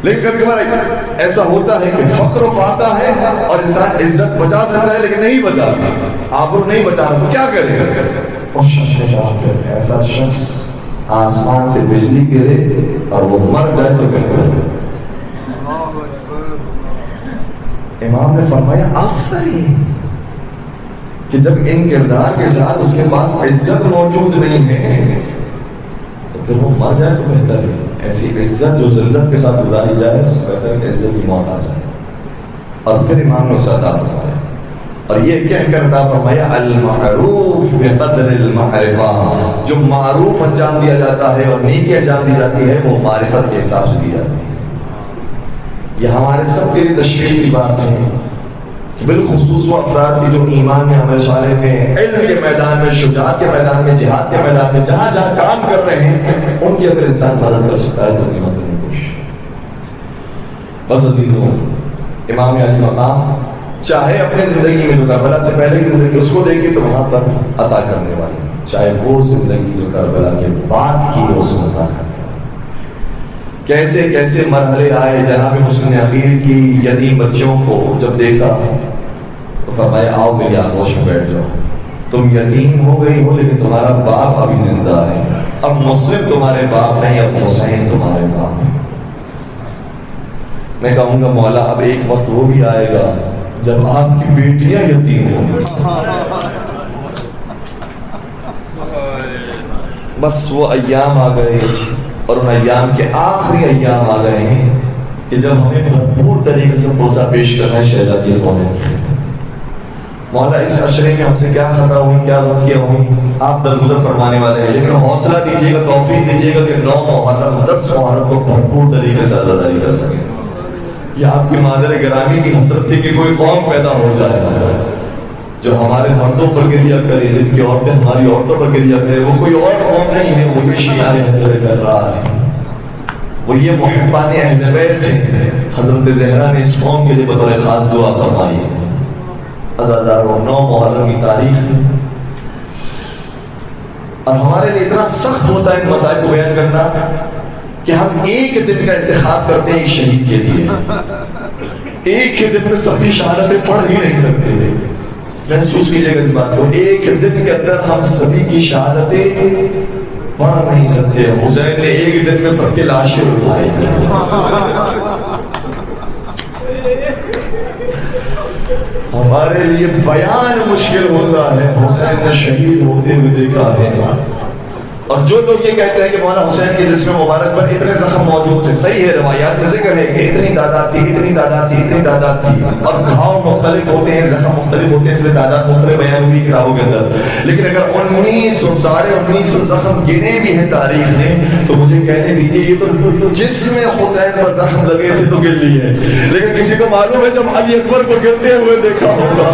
لیکن کبھی کبھار ایسا ہوتا ہے کہ فقر و فاقہ ہے اور انسان عزت بچا سکتا ہے لیکن نہیں بچاتا، آبرو نہیں بچا رہا، تو کیا کرے گا؟ اس شخص نے کہا کہ ایسا شخص آسمان سے بجلی گرے اور وہ مر جائے تو بہتر ہے. امام نے فرمایا آفرین، کہ جب ان کردار کے ساتھ اس کے پاس عزت موجود نہیں ہے تو پھر وہ مر جائے تو بہتر ہے. ایسی عزت جو ذلت کے ساتھ گزاری جائے اس سے بہتر ہے کہ عزت کی موت آ جائے. اور پھر امام نے اسے عطا فرمایا، اور یہ کہہ کر عطا فرمایا المعروف بقدر المعرفہ، جو معروف انجام دیا جاتا ہے اور نیکی انجام دی جاتی ہے وہ معرفت کے حساب سے دی جاتی ہے. یہ ہمارے سب کے لیے تشریف کی بات ہے کہ بالخصوص وہ افراد کی جو ایمان میں عمل صالح میں، علم کے میدان میں، شجاعت کے میدان میں، جہاد کے میدان میں، جہاں جہاں کام کر رہے ہیں ان کی اگر انسان مدد کر سکتا ہے تو غنیمت کرنے کی کوشش۔ بس عزیزوں، امام علی مقام چاہے اپنے زندگی میں جو کربلا سے پہلے کی زندگی اس کو دیکھیے تو وہاں پر عطا کرنے والے، چاہے وہ زندگی جو کربلا کے بعد کی اس میں عطا کرنے، کیسے کیسے مرحلے آئے۔ جناب مسلم عقیل کی یتیم بچوں کو جب دیکھا تو فرمایا آؤ میری آغوش میں بیٹھ جاؤ، تم یتیم ہو گئی ہو لیکن تمہارا باپ ابھی زندہ ہے، اب مسلم تمہارے باپ نہیں، اب حسین تمہارے باپ۔ میں کہوں گا مولا اب ایک وقت وہ بھی آئے گا جب آپ کی بیٹیاں یتیم ہوں گی، بس وہ ایام آ گئے اور ان ایام کے آخری ایام آ گئے ہیں کہ جب ہمیں بھرپور طریقے سے پوسا پیش کرنا ہے شہزادی ہونے کی۔ مولا اس عشرے میں ہم سے کیا خطا ہوئی، کیا غلطیاں ہوئی، آپ درگزر فرمانے والے ہیں، لیکن حوصلہ دیجیے گا، توفیق دیجیے گا کہ 9 محرم 10 محرم کو بھرپور طریقے سے عزاداری کر سکیں۔ یہ آپ کی مادر گرامی کی حسرت تھی کہ کوئی قوم پیدا ہو جائے جو ہمارے مردوں پر گریا کرے، جن کی عورتیں ہماری عورتوں پر گریا کرے۔ وہ کوئی اور قوم نہیں ہے، وہ بھی شیعہ حیدر کر رہا ہے، وہ یہ محبان اہل بیت ہیں۔ حضرت زہرا نے اس قوم کے لیے بطور خاص دعا فرمائی ہے۔ عزاداروں، 9 محرم کی تاریخ ہے اور ہمارے لیے اتنا سخت ہوتا ہے ان مسائل کو بیان کرنا کہ ہم ایک دن کا انتخاب کرتے ہیں شہید کے لیے، ایک ہی دن میں سب کی شہادتیں پڑھ ہی نہیں سکتے تھے۔ محسوس کیجیے گا اس بات کو، ایک دن کے اندر ہم سبھی کی شہادتیں پڑھ نہیں سکتے۔ حسین نے ایک دن میں سب کی لاشیں اٹھائی۔ ہمارے لیے بیان مشکل ہوتا ہے، حسین نے شہید ہوتے ہوئے دیکھا ہے۔ اور جو لوگ یہ کہتے ہیں کہ مولانا حسین کے جسم مبارک پر اتنے زخم موجود تھے، صحیح ہے، روایات میں ذکر ہے کہ اتنی تعداد تھی، اتنی تعداد تھی، اتنی تعداد تھی، اور گھاؤ مختلف ہوتے ہیں، زخم مختلف ہوتے ہیں، اس لیے تعداد مختلف بیان ہوئی کتابوں کے اندر۔ لیکن اگر 1900 ساڑھے 1900 زخم گنے بھی ہیں تاریخ نے تو مجھے کہنے دیجیے یہ تو جسم حسین پر زخم لگے تھے تو گر لی ہے، لیکن کسی کو معلوم ہے جب علی اکبر کو گرتے ہوئے دیکھا ہوگا،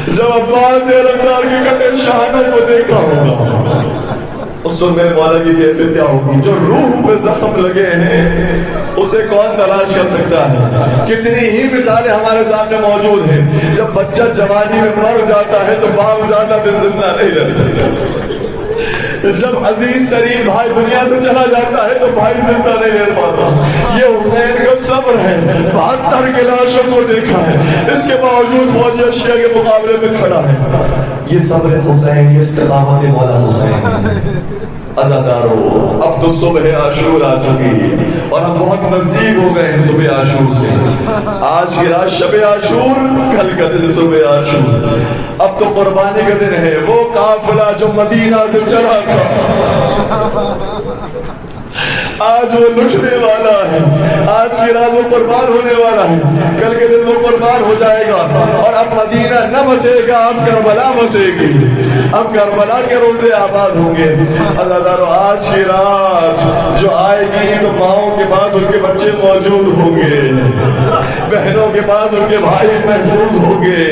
جب عباس علمدار کی قتل شہادت کو دیکھا ہوگا، اس وقت میرے مولا کی کیفیت کیا ہوگی؟ جو روح پہ زخم لگے ہیں اسے کون تلاش کر سکتا ہے؟ کتنی ہی مثالیں ہمارے سامنے موجود ہیں۔ جب بچہ جوانی میں مر جاتا ہے تو باپ زیادہ دن زندہ نہیں رہ سکتا، جب عزیز ترین بھائی دنیا سے چلا جاتا ہے تو بھائی زندہ نہیں رہ پاتا۔ یہ حسین کا صبر ہے، 72 کی لاشوں کو دیکھا ہے، اس کے باوجود فوجی اشیاء کے مقابلے میں کھڑا ہے۔ یہ صبر حسین، یہ استقامت مولا حسین۔ عزادارو، اب تو صبح عاشور آ چکی اور ہم بہت نزدیک ہو گئے ہیں صبح عاشور سے۔ آج کی رات شب عاشور، کل کا دن صبح عاشور۔ اب تو قربانی کا دن ہے، وہ قافلہ جو مدینہ سے چلا تھا آج وہ لٹنے والا ہے، آج کی رات وہ قربان ہونے والا ہے، کل کے دن وہ قربان ہو جائے گا اور اب مدینہ نہ بسے گا، اب کربلا بسے گی، اب کربلا کے روزے آباد ہوں گے۔ اللہ تعالیٰ آج کی رات جو آئے گی تو ماؤں کے پاس ان کے بچے موجود ہوں گے، بہنوں کے پاس ان کے بھائی محفوظ ہوں گے،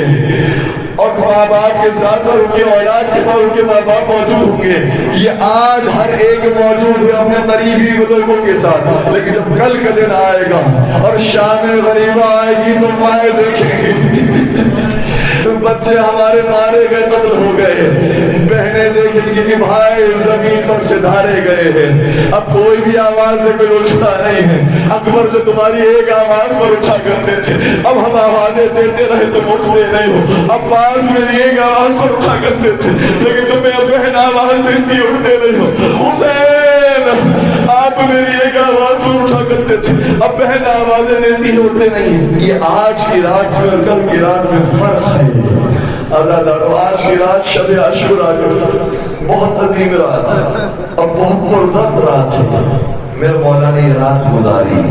اور ماں باپ کے ساتھ ان کے اولاد کے پاس ان کے ماں باپ موجود ہوں گے۔ یہ آج ہر ایک موجود ہے اپنے قریبی لوگوں کے ساتھ، لیکن جب کل کا دن آئے گا اور شام غریبہ آئے گی تو مائیں دیکھیں گی بچے ہمارے مارے گئے، قتل ہو گئے، بہنیں دیکھیں گی کہ بھائی زمین پر سدھارے گئے ہیں، اب کوئی بھی آواز سے کوئی اٹھتا نہیں ہے۔ اکبر جو تمہاری ایک آواز پر اٹھا کرتے تھے، اب ہم آوازیں دیتے رہے تم اٹھتے نہیں ہو۔ عباس میری ایک آواز پر اٹھا کرتے تھے لیکن تمہیں اب بہن آواز دیتی اٹھتے نہیں ہو۔ حسین آپ میری ایک آواز پر اٹھا کرتے تھے، اب بہن آوازیں دیتی اٹھتے نہیں۔ یہ آج کی رات میں اور کل کی رات میں فرق ہے۔ عزادارو، آج کی رات شب عاشور آ گئی، بہت عظیم رات ہے اور بہت پردرد رات ہے۔ میرے مولا نے یہ رات گزاری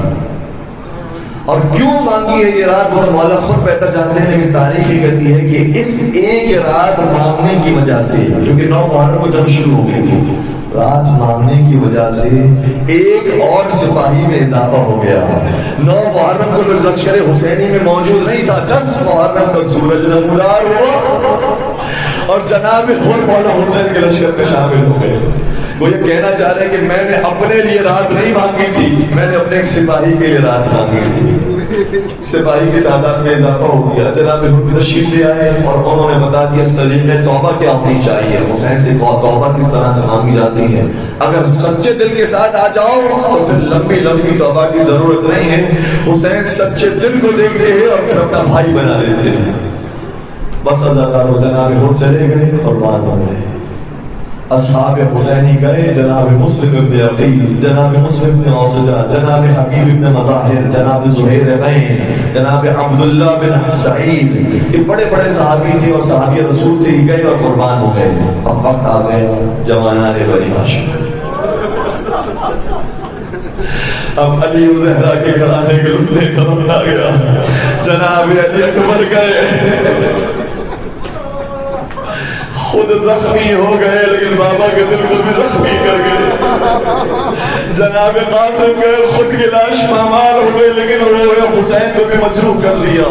اور کیوں مانگی ہے یہ رات وہ مولا خود بہتر جانتے ہیں، لیکن تاریخ یہ کہتی ہے کہ اس ایک رات مانگنے کی وجہ سے، کیونکہ 9 محرم کو جنگ شروع ہو گئی تھی، رات مانگنے کی وجہ سے ایک اور سپاہی میں اضافہ ہو گیا. 9 محرم کو لشکر حسینی میں موجود نہیں تھا. 10 محرم کا سورج نمودار ہوا اور جناب مولا حسین کے لشکر میں شامل ہو گئے. وہ یہ کہنا چاہ رہے ہیں کہ میں نے اپنے لیے رات نہیں مانگی تھی, میں نے اپنے ایک سپاہی کے لیے رات مانگی تھی. سپاہی کی تعداد میں اضافہ ہو گیا. جناب تشریف لے آئے اور انہوں نے بتا دیا سلیم توبہ کیا ہونی چاہیے, حسین سے توبہ کس طرح سے مانگی جاتی ہے. اگر سچے دل کے ساتھ آ جاؤ تو پھر لمبی لمبی توبہ کی ضرورت نہیں ہے. حسین سچے دل کو دیکھتے ہیں اور پھر اپنا بھائی بنا لیتے ہیں. بس ازادار جناب ہو چلے گئے اور بات ہو گئے. اصحاب حسینی گئے, جناب مسلم ابن عقیل, جناب مسلم ابن اوسجہ, جناب حبیب ابن مظاہر, جناب زہیر بین, جناب عبداللہ بن سعید, یہ بڑے بڑے صحابی تھے اور صحابی رسول تھے. گئے اور قربان ہو گئے. اب وقت آ گیا جوانان بنی ہاشم. اب علی و زہرا کے گھرانے کے لطف ختم آ گیا. جناب علی اکبر گئے, خود زخمی ہو گئے لیکن بابا کے دل کو بھی زخمی کر گئے. جناب قاسم گئے, خود کی لاش پامال ہو گئے لیکن وہ حسین کو بھی مجروح کر دیا.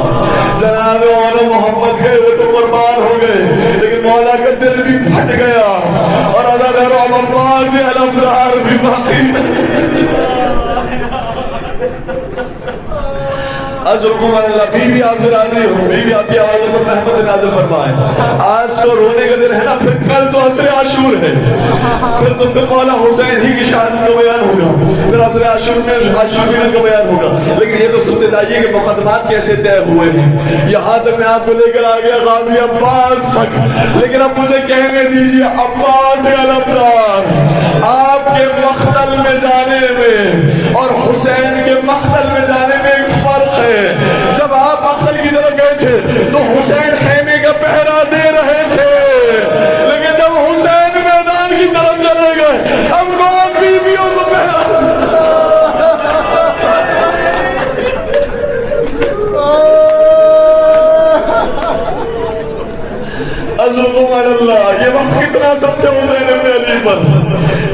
جناب مولا محمد گئے, وہ تو قربان ہو گئے لیکن مولا کا دل بھی پھٹ گیا اور عزادار عباس علمدار بھی باقی. اجرکم اللہ. بیوی آپ سے راضی ہو, بیوی آپ کی آواز پر رحمت نازل فرمائے. آج تو رونے کا دن ہے نا, پھر کل تو عصر عاشور ہے, پھر تو صرف مولا حسین ہی کی شہادت کا بیان ہوگا, پھر عصر عاشور میں عاشور کا بیان ہوگا. لیکن یہ تو سنتے جائیے کہ مقدمات کیسے طے ہوئے ہیں. یہاں تک میں آپ کو لے کر آ گیا غازی عباس تک, لیکن اب مجھے کہنے دیجیے عباس علمدار, آپ کے مقتل میں جانے میں اور حسین کے مقتل میں جانے میں ایک فرق ہے. جب آپ مقتل کی طرف گئے تھے تو حسین خیمے کا پہرا دے رہے تھے, لیکن جب حسین میدان کی طرف چلے گئے اب کون بیویوں کو پہرا. اجرکم اللہ. یہ وقت کتنا سب سے حسین ابن علی پر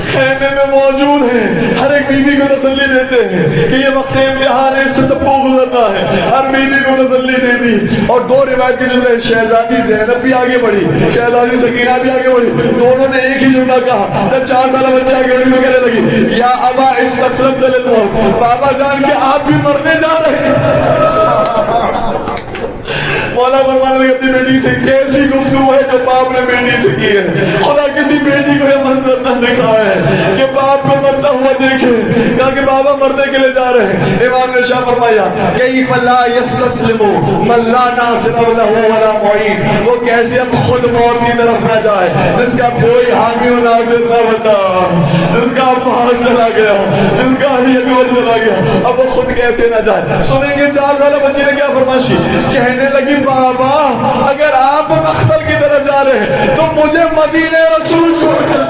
خیمے میں موجود ہیں, ہر ایک بیوی کو تسلی دیتے ہیں کہ یہ وقت امتحان ہے, اس سے سب کو گزرنا ہے. ہر بیوی کو تسلی دے دی. اور 2 روایت کے جملے, شہزادی زینب بھی آگے بڑھی, شہزادی سکینہ بھی آگے بڑھی. دونوں نے ایک ہی جملہ کہا. جب 4 سالہ بچہ آگے بڑھی تو کہنے لگی یا ابا استسلمت للموت, بابا جان کے آپ بھی مرنے جا رہے ہیں. مولا فرمانے لگے اپنی بیٹی سے کیسی گفتگو ہے جو باپ نے بیٹی سے کی ہے. خدا کسی بیٹی کو یہ منظر نہ دکھائے کہ باپ کو مرتا ہوا دیکھے, کہا کہ بابا مرنے کے لیے جا رہے ہیں. امام نے شاہ فرمایا کیف لا یستسلم من لا ناصر له ولا معین. وہ کیسے اب خود موت کی طرف نہ جائے جس کا کوئی حامی و ناصر نہ بتا, جس کا عباس چلا گیا, جس کا علی اکبر چلا گیا, اب وہ خود کیسے نہ جائے. سنیں گے 4 والا بچے نے کیا فرمائشی, کہنے لگی بابا اگر آپ مقتل کی طرف جا رہے ہیں تو مجھے مدینے رسول چھوڑ کر.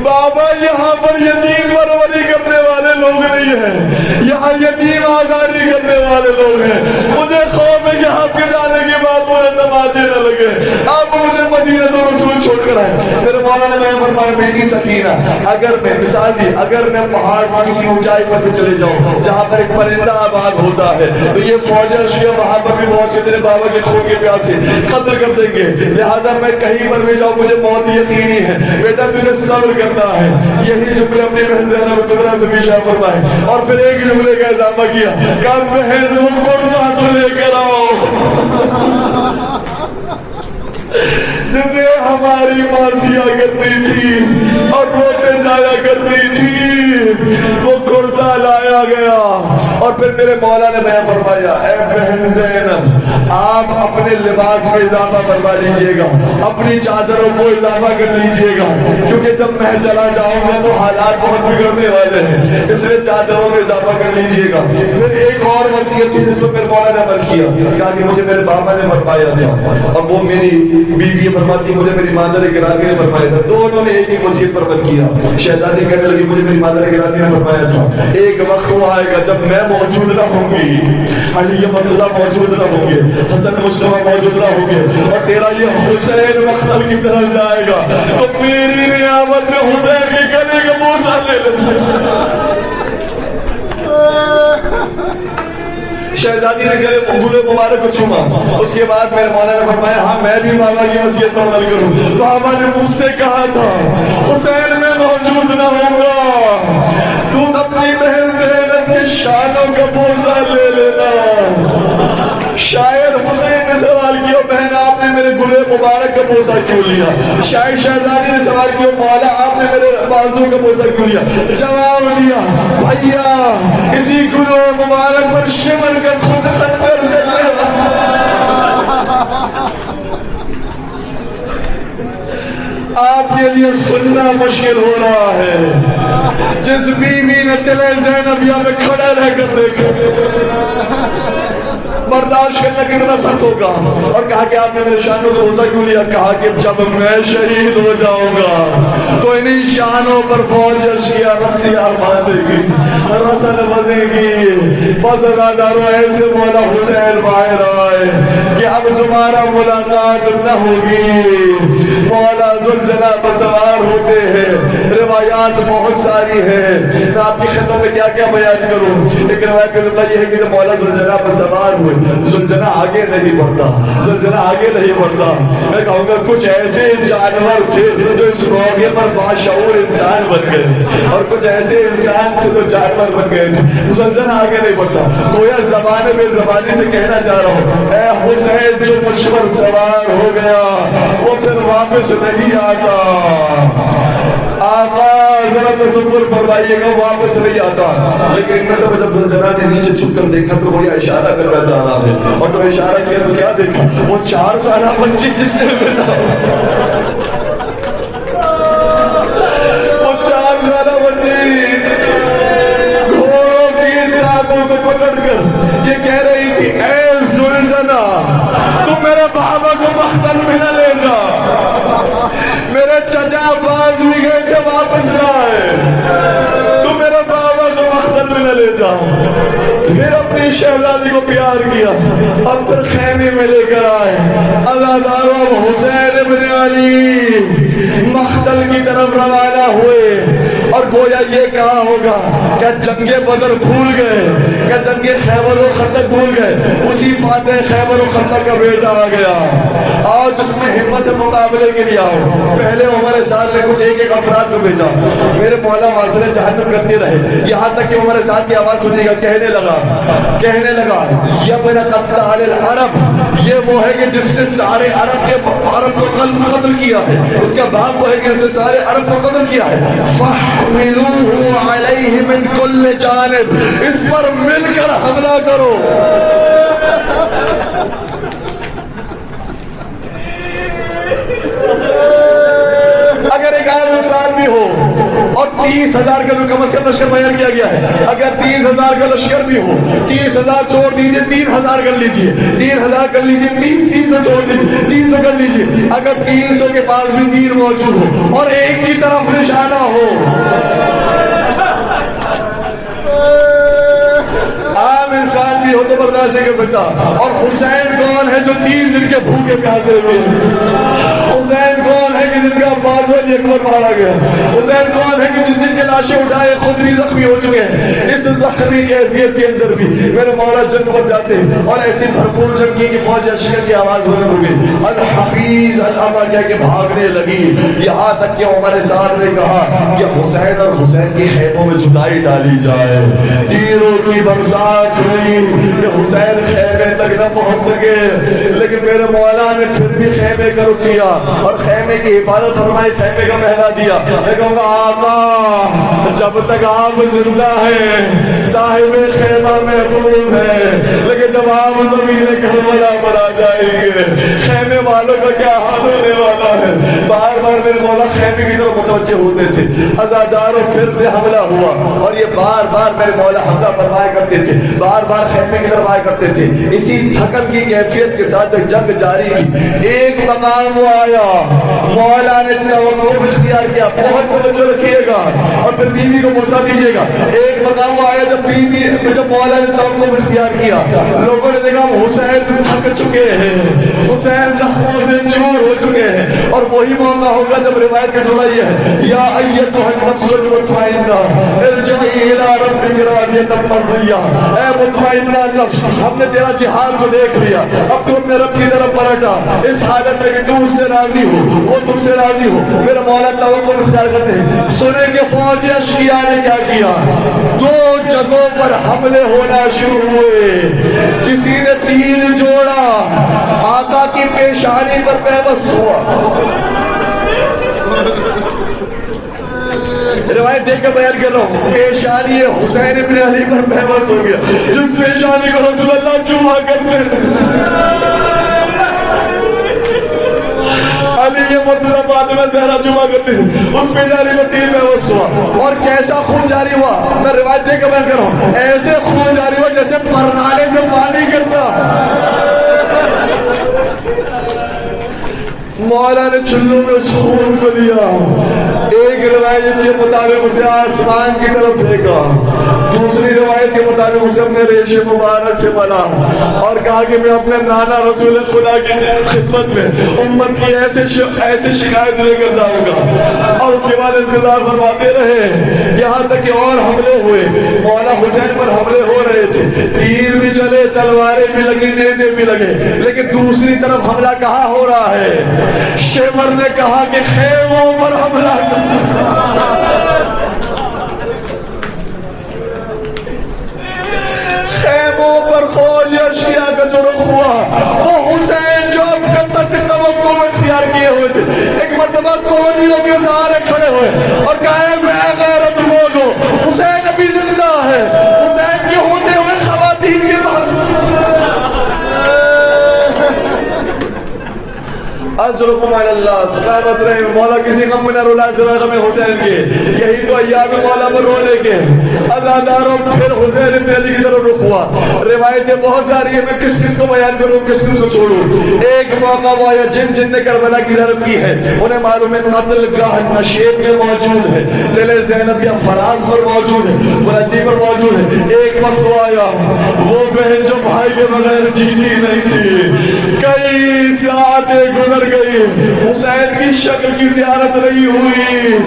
بابا یہاں پر یتیم پروری کرنے والے لوگ نہیں ہیں, یہاں یتیم آزاری کرنے والے لوگ ہیں. مجھے خوف ہے کہ آپ کے جانے کے بعد مجھے تماچے نہ لگے, آپ مجھے مدینہ تو رسول چھوڑ کر آئے. پھر مولانا نے فرمایا بیٹی سکینہ, اگر میں مثال دی, اگر میں پہاڑ پر کسی اونچائی پر بھی چلے جاؤں جہاں پر ایک پرندہ آباد ہوتا ہے تو یہ فوج اشیاء وہاں پر بھی پہنچ کے تیرے بابا کے خون کے پیاسے قتل کر دیں گے, لہٰذا میں کہیں پر بھی جاؤں مجھے موت یقینی ہے, بیٹا تجھے صبر کرنا ہے. یہی جملے اپنی بہن زینب کبریٰ سے بھی شاہ فرمائے. اور پھر ایک جملے کا اضافہ کیا کہ بہن وہ قربہ تو لے کر آؤ جسے ہماری ماں سیا کرتی تھی اور روتے جایا کرتی تھی, وہ کرتا لایا گیا. اور پھر میرے مولا نے بیان فرمایا اے بہن زینب آپ اپنے لباس میں اضافہ فرما لیجئے گا, اپنی چادروں کو اضافہ کر لیجئے گا, کیونکہ جب میں چلا جاؤں گا تو حالات بہت بگڑنے والے ہیں, اس لیے چادروں میں اضافہ کر لیجئے گا. پھر ایک اور وصیت تھی جس پر میرے مولا نے عمل کیا, کہا کہ مجھے میرے بابا نے فرمایا تھا اور وہ میری بیوی فرماتی مجھے میری مادر گرامی نے فرمایا تھا. دونوں نے ایک ہی وصیت پر عمل کیا. شہزادی کہنے لگی مجھے میری مادر گرامی نے فرمایا تھا ایک وقت وقت وہ آئے گا جب میں موجود نہ ہوں گی، علی مرتضیٰ موجود نہ ہوں گے، حسن مجتبیٰ موجود نہ ہوں گے، اور تیرا یہ حسین مقتل کی طرف جائے گا تو میری نیامت میں حسین کی گلے کا بوسہ لے لیتے۔ شہزادی نے گلے مبارک کو چھوما، اس کے بعد میرے مولا نے فرمایا ہاں میں بھی بابا کی وصیت پر عمل کروں۔ بابا نے مجھ سے کہا تھا حسین میں موجود نہ ہوں گا، تم اپنی بہن زینب کی شانوں کا بوسہ لے لینا۔ شاعر حسین نے سوال کیا بہن آپ نے میرے گلے مبارک کا بوسہ کیوں لیا؟ شاعر شہزادی نے سوال کیا مولا آپ نے میرے بازو کا بوسہ کیوں لیا؟ جواب دیا بھیا اسی گلے مبارک پر شمر کا خود خنجر چلے آپ کے لیے سننا مشکل ہو رہا ہے۔ جس بیوی نے تلے زینبیہ میں کھڑا رہ کر دیکھا برداشت کرنا کتنا سخت ہوگا، اور کہا کہ آپ نے میرے شانوں کو بوسہ کیوں لیا؟ کہا کہ جب میں شہید ہو جاؤں گا تو انہی شانوں پر فوج اشیا رسیاں باندھے گی، رسل بندھے گی، بس اداداروں ایسے مولا حسین باہر آئے کہ اب تمہارا ملاقات نہ ہوگی۔ مولا ذوالجلال سوار ہوتے ہیں، روایات بہت ساری ہیں، میں آپ کی خدمت میں کیا کیا بیان کروں، لیکن روایت کا جملہ یہ ہے کہ جب مولا ذوالجلال سوار ہوئے زلجلہ آگے نہیں بڑھتا، زلجلہ آگے نہیں بڑھتا۔ میں کہوں گا کچھ ایسے جانور تھے جو اس موقع پر باشعور انسان بن گئے، اور کچھ ایسے انسان تھے جو جانور بن گئے تھے۔ زلجلہ آگے نہیں بڑھتا، گویا زبان بے زبانی سے کہنا چاہ رہا ہوں اے حسین جو مجھ پر سوار ہو گیا وہ پھر واپس نہیں آتا۔ آقا ذرا تصور فرمائیے گا واپس نہیں آتا، لیکن مرتبہ جب زلجلہ نے نیچے چھپ کر دیکھا تو وہ اشارہ کرنا چاہ رہا ہے، اور تو اشارہ کیا تو کیا دیکھا؟ وہ 4 سالہ بچی جس سے ملا، وہ 4 سالہ بچی گھوڑوں کی ٹانگوں کو پکڑ کر یہ کہہ رہی تھی اے زلجلہ تو میرے بابا کو مقتل میں نہ لے جا، میرے چچا باز بھی گئے تھے واپس نہ آئے، تو میرے بابا کو مقتل میں نہ لے جا۔ پھر اپنی شہزادی کو پیار کیا اور پھر خیمے میں لے کر آئے۔ عزاداروں حسین ابن علی مقتل کی طرف روانہ ہوئے، اور گویا یہ کہا ہوگا کیا جنگ بدر بھول گئے، کیا جنگ خیبر و خندق بھول گئے؟ اسی فاتح خیبر و خندق کا بیٹا آ گیا، آؤ جس میں ہمت مقابلے کے لیے آؤ۔ پہلے عمر سعد نے کچھ ایک افراد کو بھیجا، میرے مولا واصل جہنم کرتے رہے، یہاں تک کہ عمر سعد کی آواز سنی گا، کہنے لگا یبن قتال العرب، یہ وہ ہے کہ جس نے سارے عرب کو قتل کیا ہے، اس کا باپ وہ ہے کہ جس نے سارے عرب کو قتل کیا ہے۔ فَحْمِلُوهُ عَلَيْهِ مِنْ كُلِّ جانب، اس پر مل کر حملہ کرو۔ اگر ایک عام انسان بھی ہو اور 30,000 کا جو کم از کم لشکر بیان کیا گیا ہے، اگر 30,000 کا لشکر بھی ہو، 30,000 چھوڑ دیجئے 3,000 کر لیجئے، 3,000 کر لیجئے، 300 چھوڑ دیجئے 300 کر لیجئے، اگر 300 کے پاس بھی تیر موجود ہو اور ایک کی طرف نشانہ ہو، عام انسان بھی ہو تو برداشت نہیں کر سکتا۔ اور حسین کون ہے جو 3 دن کے بھوکے پیاسے ہوئے؟ حسین کون ہے کہ جن کا عباس ولی اکبر مارا گیا؟ حسین کون ہے کہ جن کے لاشیں اٹھائے خود بھی زخمی ہو چکے ہیں؟ اس زخمی کیفیت کے اندر بھی میرے مولا جنگ پر جاتے اور ایسی بھرپور جنگ کی کہ فوج اشکر کی آواز بلند ہو گئی، الحفیظ الامر کہہ کے بھاگنے لگی، یہاں تک کہ عمر سعد نے کہا کہ حسین اور حسین کی خیموں میں جدائی ڈالی جائے۔ تیروں کی برسات ہوئی کہ حسین خیمے تک نہ پہنچ سکے، لیکن میرے مولا نے پھر بھی خیمے کا رخ کیا اور خیمے کی حفاظت فرمائی، خیمے کا پہرا دیا۔ میں کہوں گا آقا جب تک آپ زندہ ہیں صاحب خیمہ محفوظ ہے، لیکن جب آپ زمین کربلا پر آ جائیں گے خیمے والوں کا کیا حال ہونے والا ہے؟ بار بار میرے مولا خیمے کی طرف متوجہ ہوتے تھے، عزاداروں پھر سے حملہ ہوا اور یہ بار بار میرے مولا حملہ فرمایا کرتے تھے، بار بار خیمے کی طرف آیا کرتے تھے. اسی تھکن کی کیفیت کے ساتھ جنگ جاری تھی. ایک مقام وہ آیا, مولا نے توقف اختیار کیا. بہت توجہ رکھیے گا اور پھر بیوی کو موسیٰ دیجیے گا. ایک مقام وہ آیا جب مولا نے توقف اختیار کیا, لوگوں نے دیکھا حسین تھک چکے ہیں, حسین زخموں سے چور ہو چکے ہیں. اور وہی موقع ہوگا جب روایت کا جملہ یہ ہے, یا ایتھا النفس المطمئنہ ارجعی الی ربک راضیۃ مرضیہ. اے مطمئنہ نفس, ہم نے تیرا جہاد کو دیکھ لیا, اب تو اپنے رب کی طرف پلٹا اس حالت میں کہ تو اس سے راضی ہو, وہ تجھ سے راضی ہو. میرا مولا توقف اختیار کرتے ہیں. سنے کہ فوج اشقیاء نے کیا کیا, دو جگہوں پر حملے ہونا شروع ہوئے. کسی نے تیر جوڑا, آقا کی پیشانی پر پیوست ہوا. روایت دیکھ کر بیان کر رہا ہوں, پیشانی حسین ابن علی پر پیوست ہو گیا, جس پیشانی کو رسول اللہ چوما کرتے علی یہ مرتضی فاطمہ زہرا چوما کرتے ہیں, اس پیشانی پر تیر پیوست ہوا. اور کیسا خون جاری ہوا, میں روایت دیکھ کر بیان کر رہا ہوں, ایسے خون جاری ہوا جیسے پرنالے سے پانی گرتا. مولا نے چلوں میں اس خون کو لیا, ایک روایت کے مطابق اسے آسمان کی طرف پھینکا, دوسری روایت کے مطابق اسے اپنے ریش مبارک سے ملا اور کہا کہ میں اپنے نانا رسول خدا کی خدمت میں امت کی ایسے شکایت لے کر جاؤں گا. اور اس کے بعد انتظار فرماتے رہے یہاں تک کہ اور حملے ہوئے. مولا حسین پر حملے ہو رہے تھے, تیر بھی چلے, تلواریں بھی لگی, نیزے بھی لگے, لیکن دوسری طرف حملہ کہاں ہو رہا ہے؟ شیور نے کہا کہ خیموں پر حملہ. خیموں پر فوج اشقیاء کا جو رخ ہوا, وہ حسین جو اب تک توقع اختیار کیے ہوئے تھے, ایک مرتبہ کوہنیوں کے سہارے کھڑے ہوئے اور کہا میں غیرت فوج ہوں, حسین ابھی زندہ ہے. حسین کے ہوتے ہوئے خواتین کے پاس اجرکم علی اللہ, سلامت رہے. مولا کسی غم میں نہ رلا سوائے غم حسین کے. یہی تو ایام مولا پر رونے کے. عزاداروں پھر حسین ابن علی کی طرف رخ ہوا. روایتیں بہت ساری ہیں, میں کس کس کو بیان کروں, کس کس کو چھوڑوں. ایک موقع وہ آیا جن نے کربلا کی زیارت کی ہے انہیں معلوم ہے قتل گاہ نشیب میں موجود ہے, دل زینب یا فراز پر موجود ہے, بلندی پر موجود ہے. ایک وقت وہ آیا, وہ بہن جو بھائی کے بغیر جیتی نہیں تھی, کئی ساعتیں گزر گئی, حسین کی شکل کی زیارت نہیں ہوئی.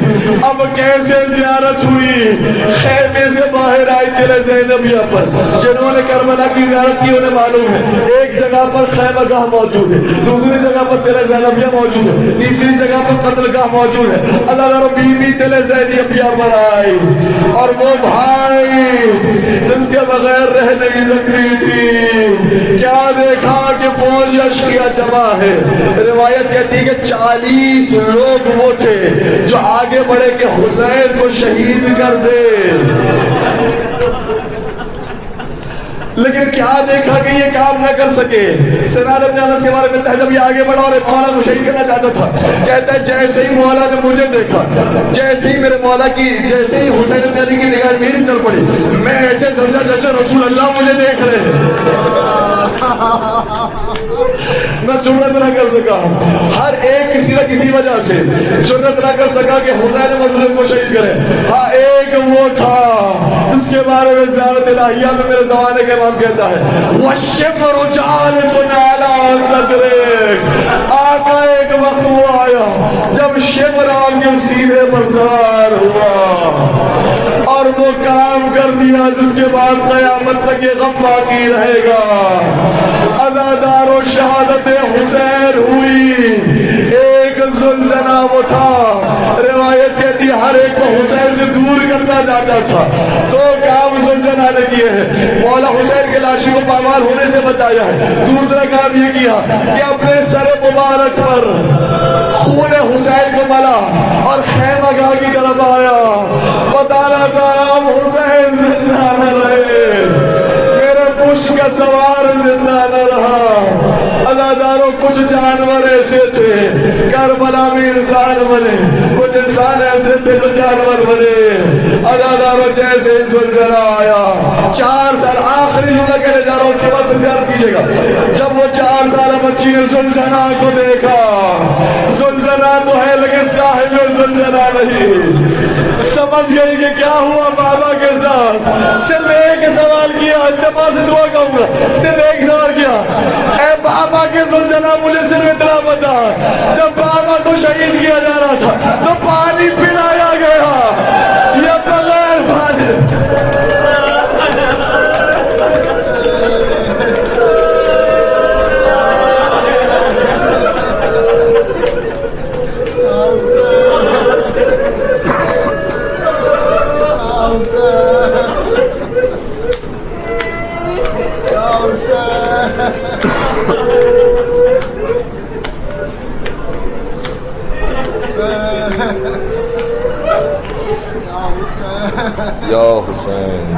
اب کیسے زیارت ہوئی؟ خیمے سے باہر آئی دل زینبیہ پر. جنہوں نے کربلا کی زیارت کی انہیں معلوم ہے ایک جگہ پر خیمہ گاہ موجود ہے, دوسری جگہ پر دل زینبیہ موجود ہے, تیسری جگہ پر قتل گاہ موجود ہے. اللہ تعالیٰ بی بی دل زینبیہ پر آئی اور وہ بھائی جس کے بغیر رہ نہیں سکتی تھی, کیا دیکھا کہ فوج اشقیاء جمع ہے. روایت کہتی ہے کہ 40 لوگ وہ تھے جو آگے بڑھے کہ حسین کو شہید کر دے. لیکن کیا دیکھا کہ یہ کام نہ کر سکے. سنان ابن انس کے بارے میں ملتا ہے جب یہ آگے بڑھا اور مولا کو شہید کرنا چاہتا تھا, کہتا ہے جیسے ہی مولا نے مجھے دیکھا, جیسے ہی میرے مولا کی, جیسے ہی حسین ابن علی کی نگاہ میری طرف پڑی, میں ایسے سمجھا جیسے رسول اللہ مجھے دیکھ رہے ہیں. میں جرت نہ کر سکا, ہر ایک کسی نہ کسی وجہ سے جرت نہ کر سکا کہ حسین مظلوم کو شہید کرے. ہاں ایک وہ تھا جس کے بارے میں زیارت الہیہ میں میرے زمانے کے امام کہتا ہے وَالشِّمْرُ جَالِسٌ عَلَىٰ صَدْرِكَ. آقا ایک وقت وہ آیا جب شمر آپ کے سینے پر سوار ہوا اور وہ کام کر دیا جس کے بعد قیامت تک یہ غم باقی رہے گا. عزادار و شہادت حسین ہوئی. ایک ذوالجناح وہ تھا, روایت کہتی ہر ایک کو حسین سے دور کرتا جاتا تھا. دو کام ذوالجناح نے کیے ہیں, مولا حسین کے لاشی کو پامال ہونے سے بچایا ہے. دوسرا کام یہ کیا کہ اپنے سر مبارک پر خون حسین کو ملا اور خیمہ گاہ کی طرف آیا. بتانا تھا اب حسین زندہ نہ رہے, میرے پشت کا سوار زندہ نہ رہا. عزاداروں کچھ جانور ایسے تھے کربلا میں انسان بنے, کچھ انسان ایسے تھے جو جانور بنے. ادادارو جیسے زلجلہ آیا 4 سال آخری جملہ کہنے جا رہا ہوں اس کے بعد پھر زیارت کیجئے گا. جب وہ 4 سالہ بچی نے زلجلہ کو دیکھا, زلجلہ تو ہے لیکن صاحب زلجلہ نہیں, سمجھ گئی کہ کیا ہوا بابا کے ساتھ. صرف ایک سوال کیا, اتباع سے دعا کہوں گا, صرف ایک سوال کیا, اے بابا کے زلجلہ مجھے صرف اتنا بتا, جب بابا کو شہید کیا جا رہا تھا تو پانی پلایا گیا یا بغیر پانی؟ یا حسین